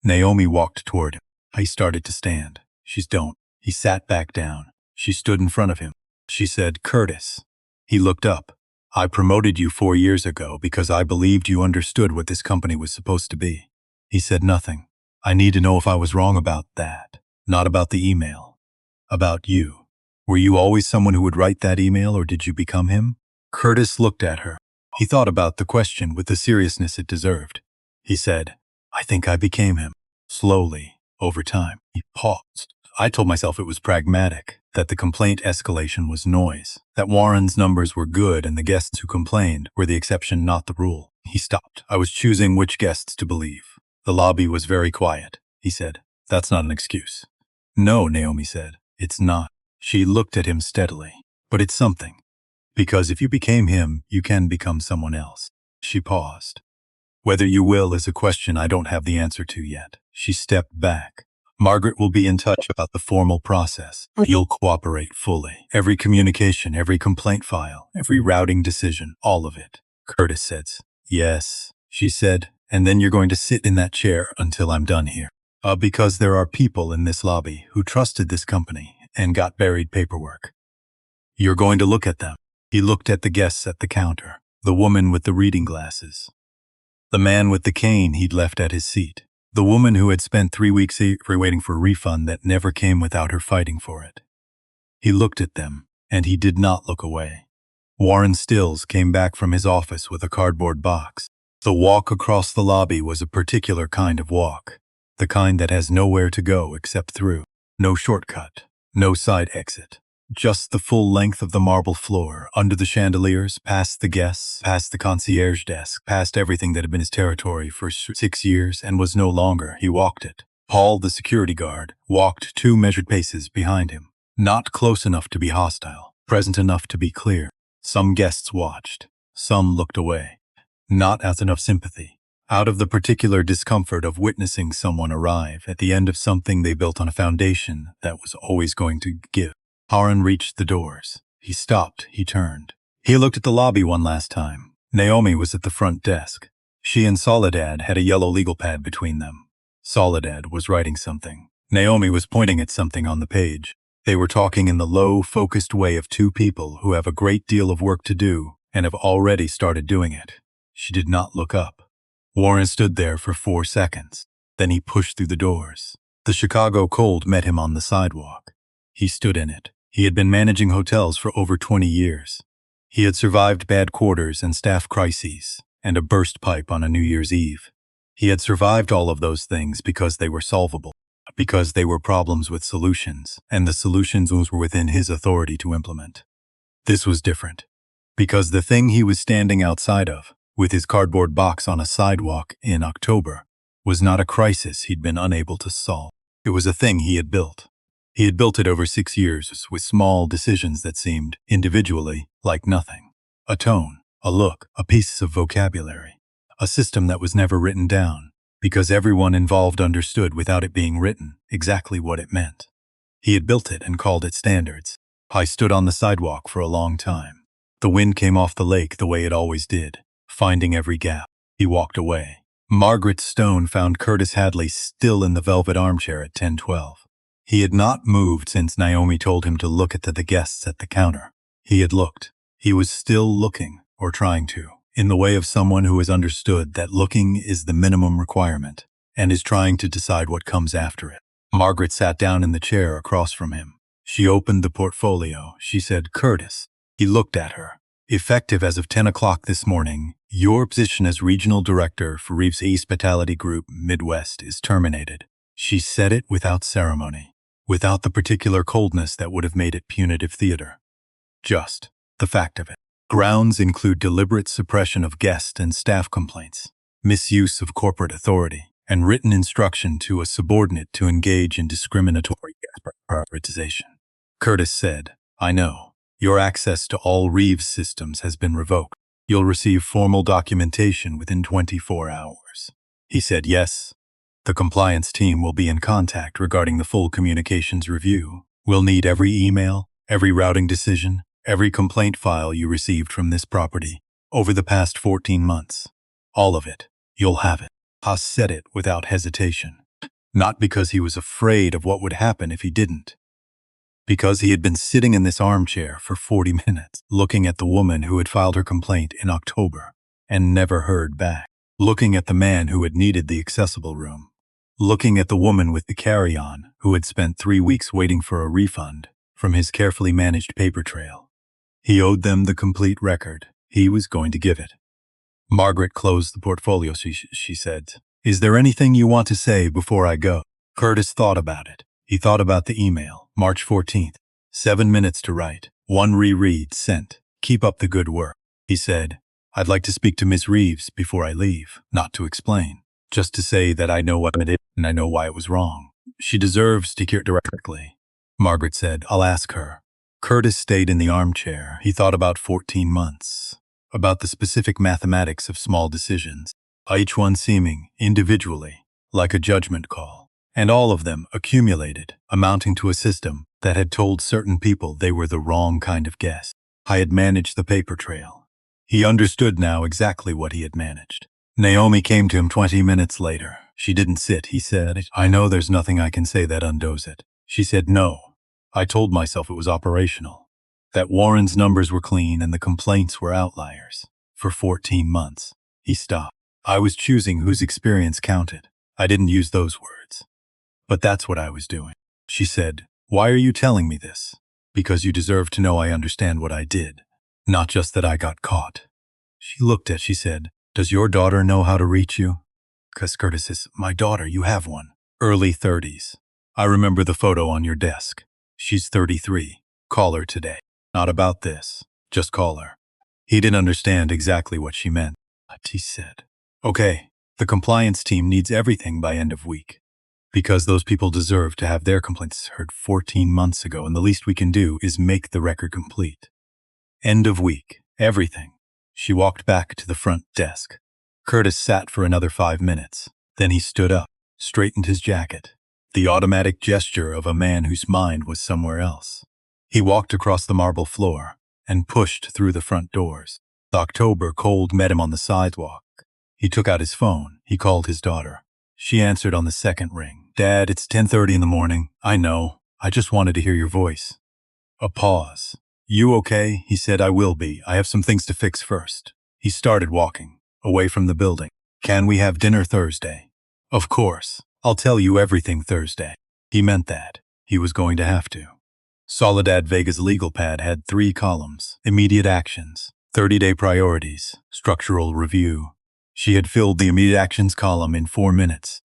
Naomi walked toward him. He started to stand. She's don't. He sat back down. She stood in front of him. She said, Curtis. He looked up. I promoted you 4 years ago because I believed you understood what this company was supposed to be. He said nothing. I need to know if I was wrong about that. Not about the email. About you. Were you always someone who would write that email, or did you become him? Curtis looked at her. He thought about the question with the seriousness it deserved. He said, I think I became him. Slowly, over time. He paused. I told myself it was pragmatic, that the complaint escalation was noise, that Warren's numbers were good and the guests who complained were the exception, not the rule. He stopped. I was choosing which guests to believe. The lobby was very quiet. He said, That's not an excuse. No, Naomi said, It's not. She looked at him steadily. But it's something. Because if you became him, you can become someone else. She paused. Whether you will is a question I don't have the answer to yet. She stepped back. Margaret will be in touch about the formal process. You'll cooperate fully. Every communication, every complaint file, every routing decision, all of it. Curtis said. Yes, she said, and then you're going to sit in that chair until I'm done here. Because there are people in this lobby who trusted this company and got buried paperwork. You're going to look at them. He looked at the guests at the counter, the woman with the reading glasses, the man with the cane he'd left at his seat, the woman who had spent 3 weeks waiting for a refund that never came without her fighting for it. He looked at them, and he did not look away. Warren Stills came back from his office with a cardboard box. The walk across the lobby was a particular kind of walk, the kind that has nowhere to go except through. No shortcut, no side exit. Just the full length of the marble floor, under the chandeliers, past the guests, past the concierge desk, past everything that had been his territory for 6 years and was no longer. He walked it. Paul, the security guard, walked 2 measured paces behind him. Not close enough to be hostile, present enough to be clear. Some guests watched. Some looked away. Not as enough sympathy. Out of the particular discomfort of witnessing someone arrive at the end of something they built on a foundation that was always going to give. Harren reached the doors. He stopped. He turned. He looked at the lobby one last time. Naomi was at the front desk. She and Soledad had a yellow legal pad between them. Soledad was writing something. Naomi was pointing at something on the page. They were talking in the low, focused way of 2 people who have a great deal of work to do and have already started doing it. She did not look up. Warren stood there for 4 seconds. Then he pushed through the doors. The Chicago cold met him on the sidewalk. He stood in it. He had been managing hotels for over 20 years. He had survived bad quarters and staff crises, and a burst pipe on a New Year's Eve. He had survived all of those things because they were solvable, because they were problems with solutions, and the solutions were within his authority to implement. This was different, because the thing he was standing outside of, with his cardboard box on a sidewalk in October, was not a crisis he'd been unable to solve. It was a thing he had built. He had built it over 6 years with small decisions that seemed, individually, like nothing. A tone, a look, a piece of vocabulary. A system that was never written down, because everyone involved understood without it being written exactly what it meant. He had built it and called it standards. I stood on the sidewalk for a long time. The wind came off the lake the way it always did, finding every gap. He walked away. Margaret Stone found Curtis Hadley still in the velvet armchair at 10:12. He had not moved since Naomi told him to look at the guests at the counter. He had looked. He was still looking, or trying to, in the way of someone who has understood that looking is the minimum requirement, and is trying to decide what comes after it. Margaret sat down in the chair across from him. She opened the portfolio. She said, "Curtis." He looked at her. "Effective as of 10 o'clock this morning, your position as regional director for Reeves Hospitality Group Midwest is terminated." She said it without ceremony, without the particular coldness that would have made it punitive theater. Just the fact of it. Grounds include deliberate suppression of guest and staff complaints, misuse of corporate authority, and written instruction to a subordinate to engage in discriminatory prioritization. Curtis said, "I know. Your access to all Reeves systems has been revoked. You'll receive formal documentation within 24 hours. He said, "Yes. The compliance team will be in contact regarding the full communications review. We'll need every email, every routing decision, every complaint file you received from this property over the past 14 months. All of it. You'll have it." Haas said it without hesitation. Not because he was afraid of what would happen if he didn't. Because he had been sitting in this armchair for 40 minutes, looking at the woman who had filed her complaint in October and never heard back. Looking at the man who had needed the accessible room. Looking at the woman with the carry-on who had spent 3 weeks waiting for a refund from his carefully managed paper trail. He owed them the complete record. He was going to give it. Margaret closed the portfolio. She said, "Is there anything you want to say before I go?" Curtis thought about it. He thought about the email, March 14th. 7 minutes to write. 1 reread sent. "Keep up the good work." He said, "I'd like to speak to Miss Reeves before I leave, not to explain. Just to say that I know what it is and I know why it was wrong. She deserves to hear it directly." Margaret said, "I'll ask her." Curtis stayed in the armchair. He thought about 14 months, about the specific mathematics of small decisions, each one seeming, individually, like a judgment call. And all of them accumulated, amounting to a system that had told certain people they were the wrong kind of guest. I had managed the paper trail. He understood now exactly what he had managed. Naomi came to him 20 minutes later. She didn't sit, he said. I know there's nothing I can say that undoes it. She said no. I told myself it was operational. That Warren's numbers were clean and the complaints were outliers. For 14 months. He stopped. I was choosing whose experience counted. I didn't use those words. But that's what I was doing. She said, why are you telling me this? Because you deserve to know I understand what I did. Not just that I got caught. She said, does your daughter know how to reach you? 'Cause Curtis is my daughter, you have one. Early 30s. I remember the photo on your desk. She's 33. Call her today. Not about this. Just call her. He didn't understand exactly what she meant. He said, okay, the compliance team needs everything by end of week. Because those people deserve to have their complaints heard 14 months ago, and the least we can do is make the record complete. End of week. Everything. She walked back to the front desk. Curtis sat for another 5 minutes. Then he stood up, straightened his jacket. The automatic gesture of a man whose mind was somewhere else. He walked across the marble floor and pushed through the front doors. The October cold met him on the sidewalk. He took out his phone. He called his daughter. She answered on the second ring. Dad, it's 10:30 in the morning. I know. I just wanted to hear your voice. A pause. You okay? He said, I will be. I have some things to fix first. He started walking, away from the building. Can we have dinner Thursday? Of course. I'll tell you everything Thursday. He meant that. He was going to have to. Soledad Vega's legal pad had 3 columns. Immediate actions, 30-day priorities, structural review. She had filled the immediate actions column in 4 minutes.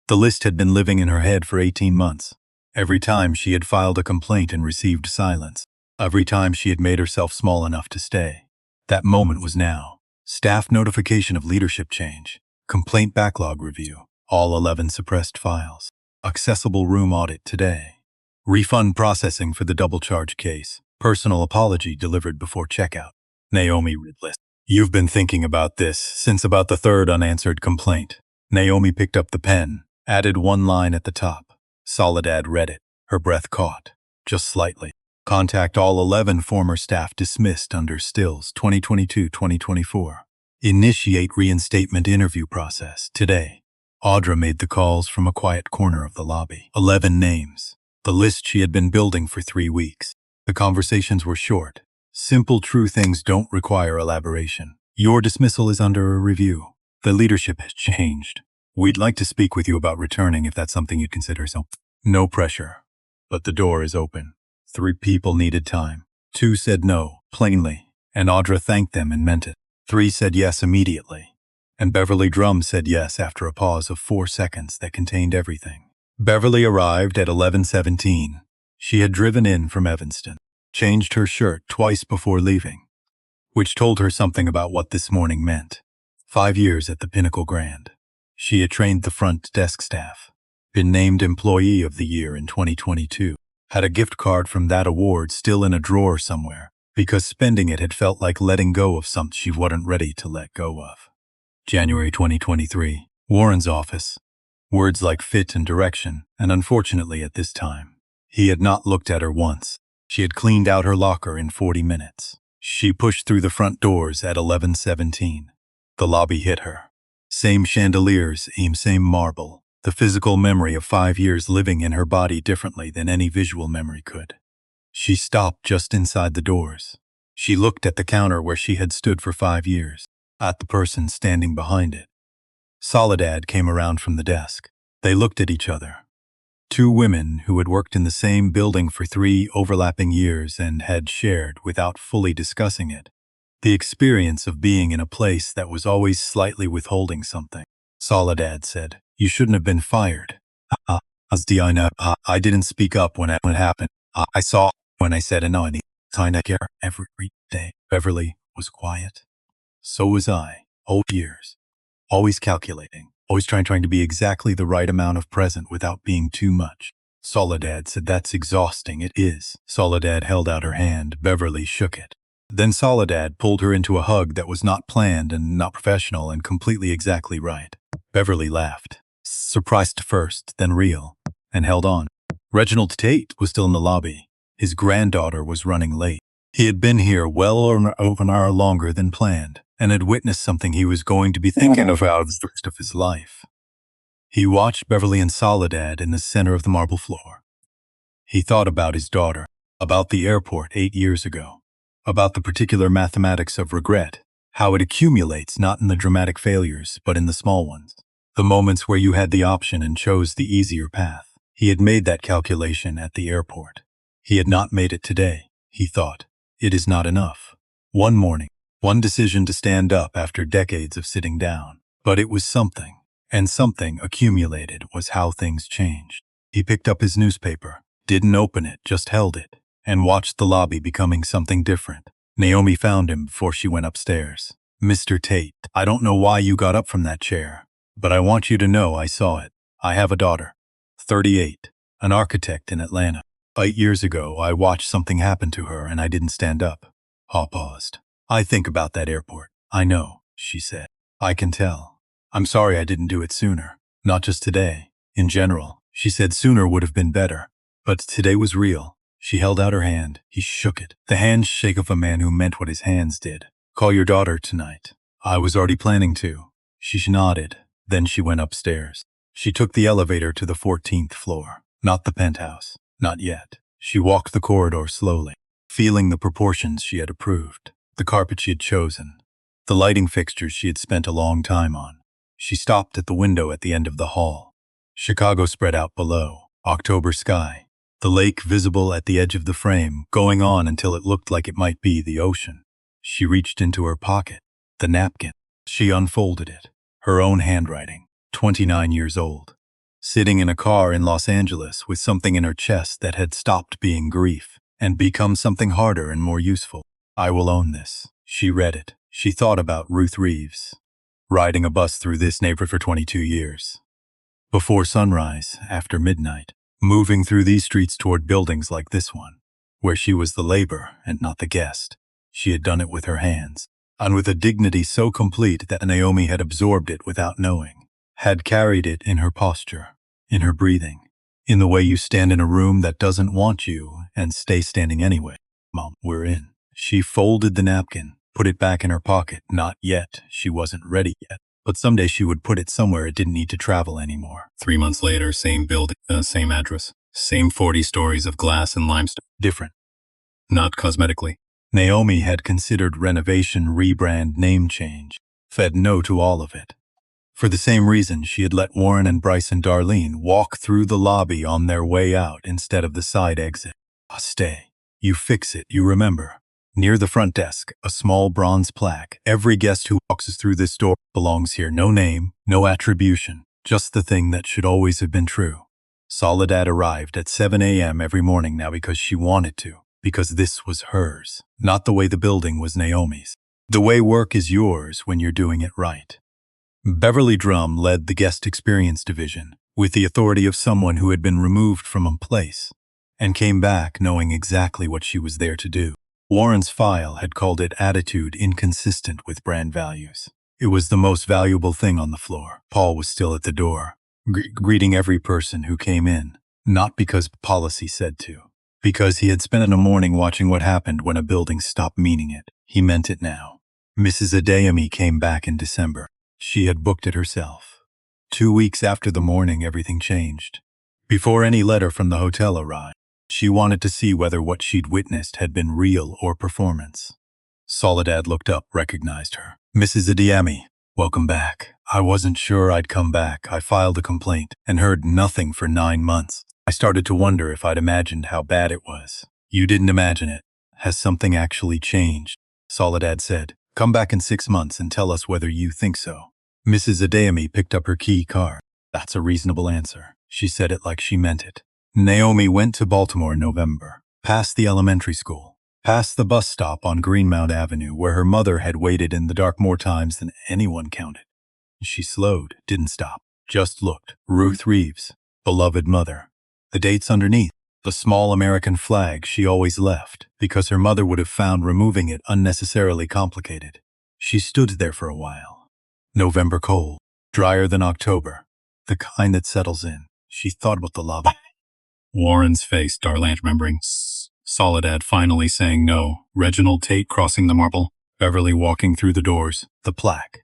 The list had been living in her head for 18 months. Every time she had filed a complaint and received silence. Every time she had made herself small enough to stay. That moment was now. Staff notification of leadership change. Complaint backlog review. All 11 suppressed files. Accessible room audit today. Refund processing for the double charge case. Personal apology delivered before checkout. Naomi read list. You've been thinking about this since about the 3rd unanswered complaint. Naomi picked up the pen, added 1 line at the top. Soledad read it. Her breath caught. Just slightly. Contact all 11 former staff dismissed under Stills 2022-2024. Initiate reinstatement interview process today. Audra made the calls from a quiet corner of the lobby. 11 names. The list she had been building for 3 weeks. The conversations were short. Simple, true things don't require elaboration. Your dismissal is under a review. The leadership has changed. We'd like to speak with you about returning if that's something you'd consider. So, no pressure. But the door is open. 3 people needed time. 2 said no, plainly, and Audra thanked them and meant it. 3 said yes immediately. And Beverly Drum said yes after a pause of 4 seconds that contained everything. Beverly arrived at 11:17. She had driven in from Evanston, changed her shirt twice before leaving, which told her something about what this morning meant. 5 years at the Pinnacle Grand. She had trained the front desk staff, been named Employee of the Year in 2022, had a gift card from that award still in a drawer somewhere, because spending it had felt like letting go of something she wasn't ready to let go of. January 2023. Warren's office. Words like fit and direction, and unfortunately at this time, he had not looked at her once. She had cleaned out her locker in 40 minutes. She pushed through the front doors at 11:17. The lobby hit her. Same chandeliers, same marble. The physical memory of 5 years living in her body differently than any visual memory could. She stopped just inside the doors. She looked at the counter where she had stood for 5 years, at the person standing behind it. Soledad came around from the desk. They looked at each other. 2 women who had worked in the same building for 3 overlapping years and had shared, without fully discussing it, the experience of being in a place that was always slightly withholding something. Soledad said, "You shouldn't have been fired." I didn't speak up when it happened. I saw when I said no, and I care every day. Beverly was quiet. So was I. Old years. Always calculating. Always trying to be exactly the right amount of present without being too much. Soledad said, "That's exhausting." "It is." Soledad held out her hand. Beverly shook it. Then Soledad pulled her into a hug that was not planned and not professional and completely exactly right. Beverly laughed. Surprised first, then real, and held on. Reginald Tate was still in the lobby. His granddaughter was running late. He had been here well over an hour longer than planned, and had witnessed something he was going to be thinking about the rest of his life. He watched Beverly and Soledad in the center of the marble floor. He thought about his daughter, about the airport 8 years ago, about the particular mathematics of regret, how it accumulates not in the dramatic failures, but in the small ones. The moments where you had the option and chose the easier path. He had made that calculation at the airport. He had not made it today, he thought. It is not enough. One morning, one decision to stand up after decades of sitting down. But it was something, and something accumulated was how things changed. He picked up his newspaper, didn't open it, just held it, and watched the lobby becoming something different. Naomi found him before she went upstairs. Mr. Tate, I don't know why you got up from that chair, but I want you to know I saw it. I have a daughter, 38, an architect in Atlanta. 8 years ago, I watched something happen to her and I didn't stand up. Ha paused. I think about that airport. I know, she said. I can tell. I'm sorry I didn't do it sooner. Not just today. In general, she said sooner would have been better. But today was real. She held out her hand. He shook it. The handshake of a man who meant what his hands did. Call your daughter tonight. I was already planning to. She nodded. Then she went upstairs. She took the elevator to the 14th floor. Not the penthouse. Not yet. She walked the corridor slowly, feeling the proportions she had approved, the carpet she had chosen, the lighting fixtures she had spent a long time on. She stopped at the window at the end of the hall. Chicago spread out below, October sky, the lake visible at the edge of the frame, going on until it looked like it might be the ocean. She reached into her pocket, the napkin. She unfolded it, her own handwriting, 29 years old. Sitting in a car in Los Angeles with something in her chest that had stopped being grief and become something harder and more useful. I will own this. She read it. She thought about Ruth Reeves, riding a bus through this neighborhood for 22 years. Before sunrise, after midnight, moving through these streets toward buildings like this one, where she was the labor and not the guest. She had done it with her hands, and with a dignity so complete that Naomi had absorbed it without knowing. Had carried it in her posture, in her breathing, in the way you stand in a room that doesn't want you and stay standing anyway. Mom, we're in. She folded the napkin, put it back in her pocket. Not yet. She wasn't ready yet. But someday she would put it somewhere it didn't need to travel anymore. 3 months later, same building, same address, same 40 stories of glass and limestone. Different. Not cosmetically. Naomi had considered renovation, rebrand, name change. Said no to all of it. For the same reason, she had let Warren and Bryce and Darlene walk through the lobby on their way out instead of the side exit. Stay. You fix it, you remember. Near the front desk, a small bronze plaque. Every guest who walks through this door belongs here. No name, no attribution, just the thing that should always have been true. Soledad arrived at 7 a.m. every morning now because she wanted to, because this was hers, not the way the building was Naomi's. The way work is yours when you're doing it right. Beverly Drum led the guest experience division with the authority of someone who had been removed from a place and came back knowing exactly what she was there to do. Warren's file had called it attitude inconsistent with brand values. It was the most valuable thing on the floor. Paul was still at the door, greeting every person who came in, not because policy said to, because he had spent a morning watching what happened when a building stopped meaning it. He meant it now. Mrs. Adeyemi came back in December. She had booked it herself. 2 weeks after the morning, everything changed. Before any letter from the hotel arrived, she wanted to see whether what she'd witnessed had been real or performance. Soledad looked up, recognized her. Mrs. Adeyemi, welcome back. I wasn't sure I'd come back. I filed a complaint and heard nothing for 9 months. I started to wonder if I'd imagined how bad it was. You didn't imagine it. Has something actually changed? Soledad said. Come back in 6 months and tell us whether you think so. Mrs. Adeyemi picked up her key card. That's a reasonable answer. She said it like she meant it. Naomi went to Baltimore in November, past the elementary school, past the bus stop on Greenmount Avenue where her mother had waited in the dark more times than anyone counted. She slowed, didn't stop, just looked. Ruth Reeves, beloved mother. The dates underneath, the small American flag she always left because her mother would have found removing it unnecessarily complicated. She stood there for a while. November cold, drier than October. the kind that settles in. She thought about the lobby. Warren's face, Darlant remembering. Soledad finally saying no. Reginald Tate crossing the marble. Beverly walking through the doors. The plaque.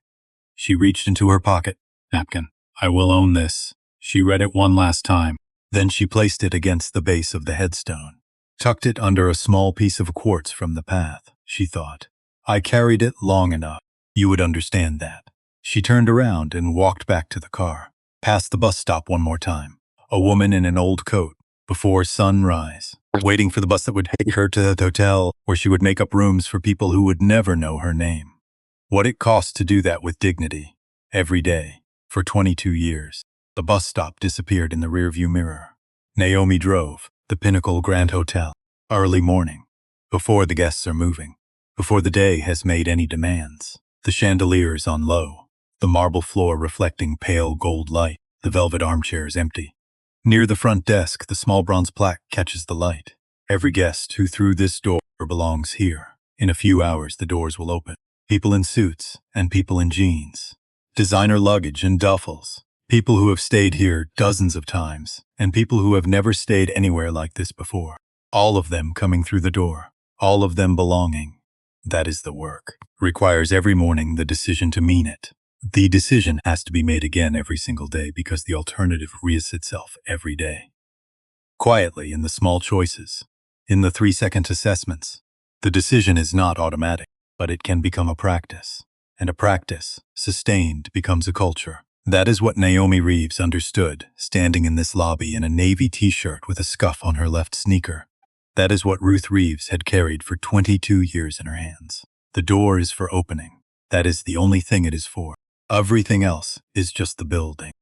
She reached into her pocket. Napkin. I will own this. She read it one last time. Then she placed it against the base of the headstone. Tucked it under a small piece of quartz from the path, she thought. I carried it long enough. You would understand that. She turned around and walked back to the car. Past the bus stop one more time. A woman in an old coat. Before sunrise. Waiting for the bus that would take her to the hotel where she would make up rooms for people who would never know her name. What it cost to do that with dignity. Every day. For 22 years. The bus stop disappeared in the rearview mirror. Naomi drove. The Pinnacle Grand Hotel. Early morning. Before the guests are moving. Before the day has made any demands. The chandeliers on low. The marble floor reflecting pale gold light. The velvet armchairs empty. Near the front desk, the small bronze plaque catches the light. Every guest who through this door belongs here. In a few hours, the doors will open. People in suits and people in jeans. Designer luggage and duffels. People who have stayed here dozens of times, and people who have never stayed anywhere like this before. All of them coming through the door. All of them belonging. That is the work. Requires every morning the decision to mean it. The decision has to be made again every single day because the alternative rears itself every day. Quietly in the small choices, in the 3-second assessments, the decision is not automatic, but it can become a practice. And a practice, sustained, becomes a culture. That is what Naomi Reeves understood, standing in this lobby in a navy t-shirt with a scuff on her left sneaker. That is what Ruth Reeves had carried for 22 years in her hands. The door is for opening. That is the only thing it is for. Everything else is just the building.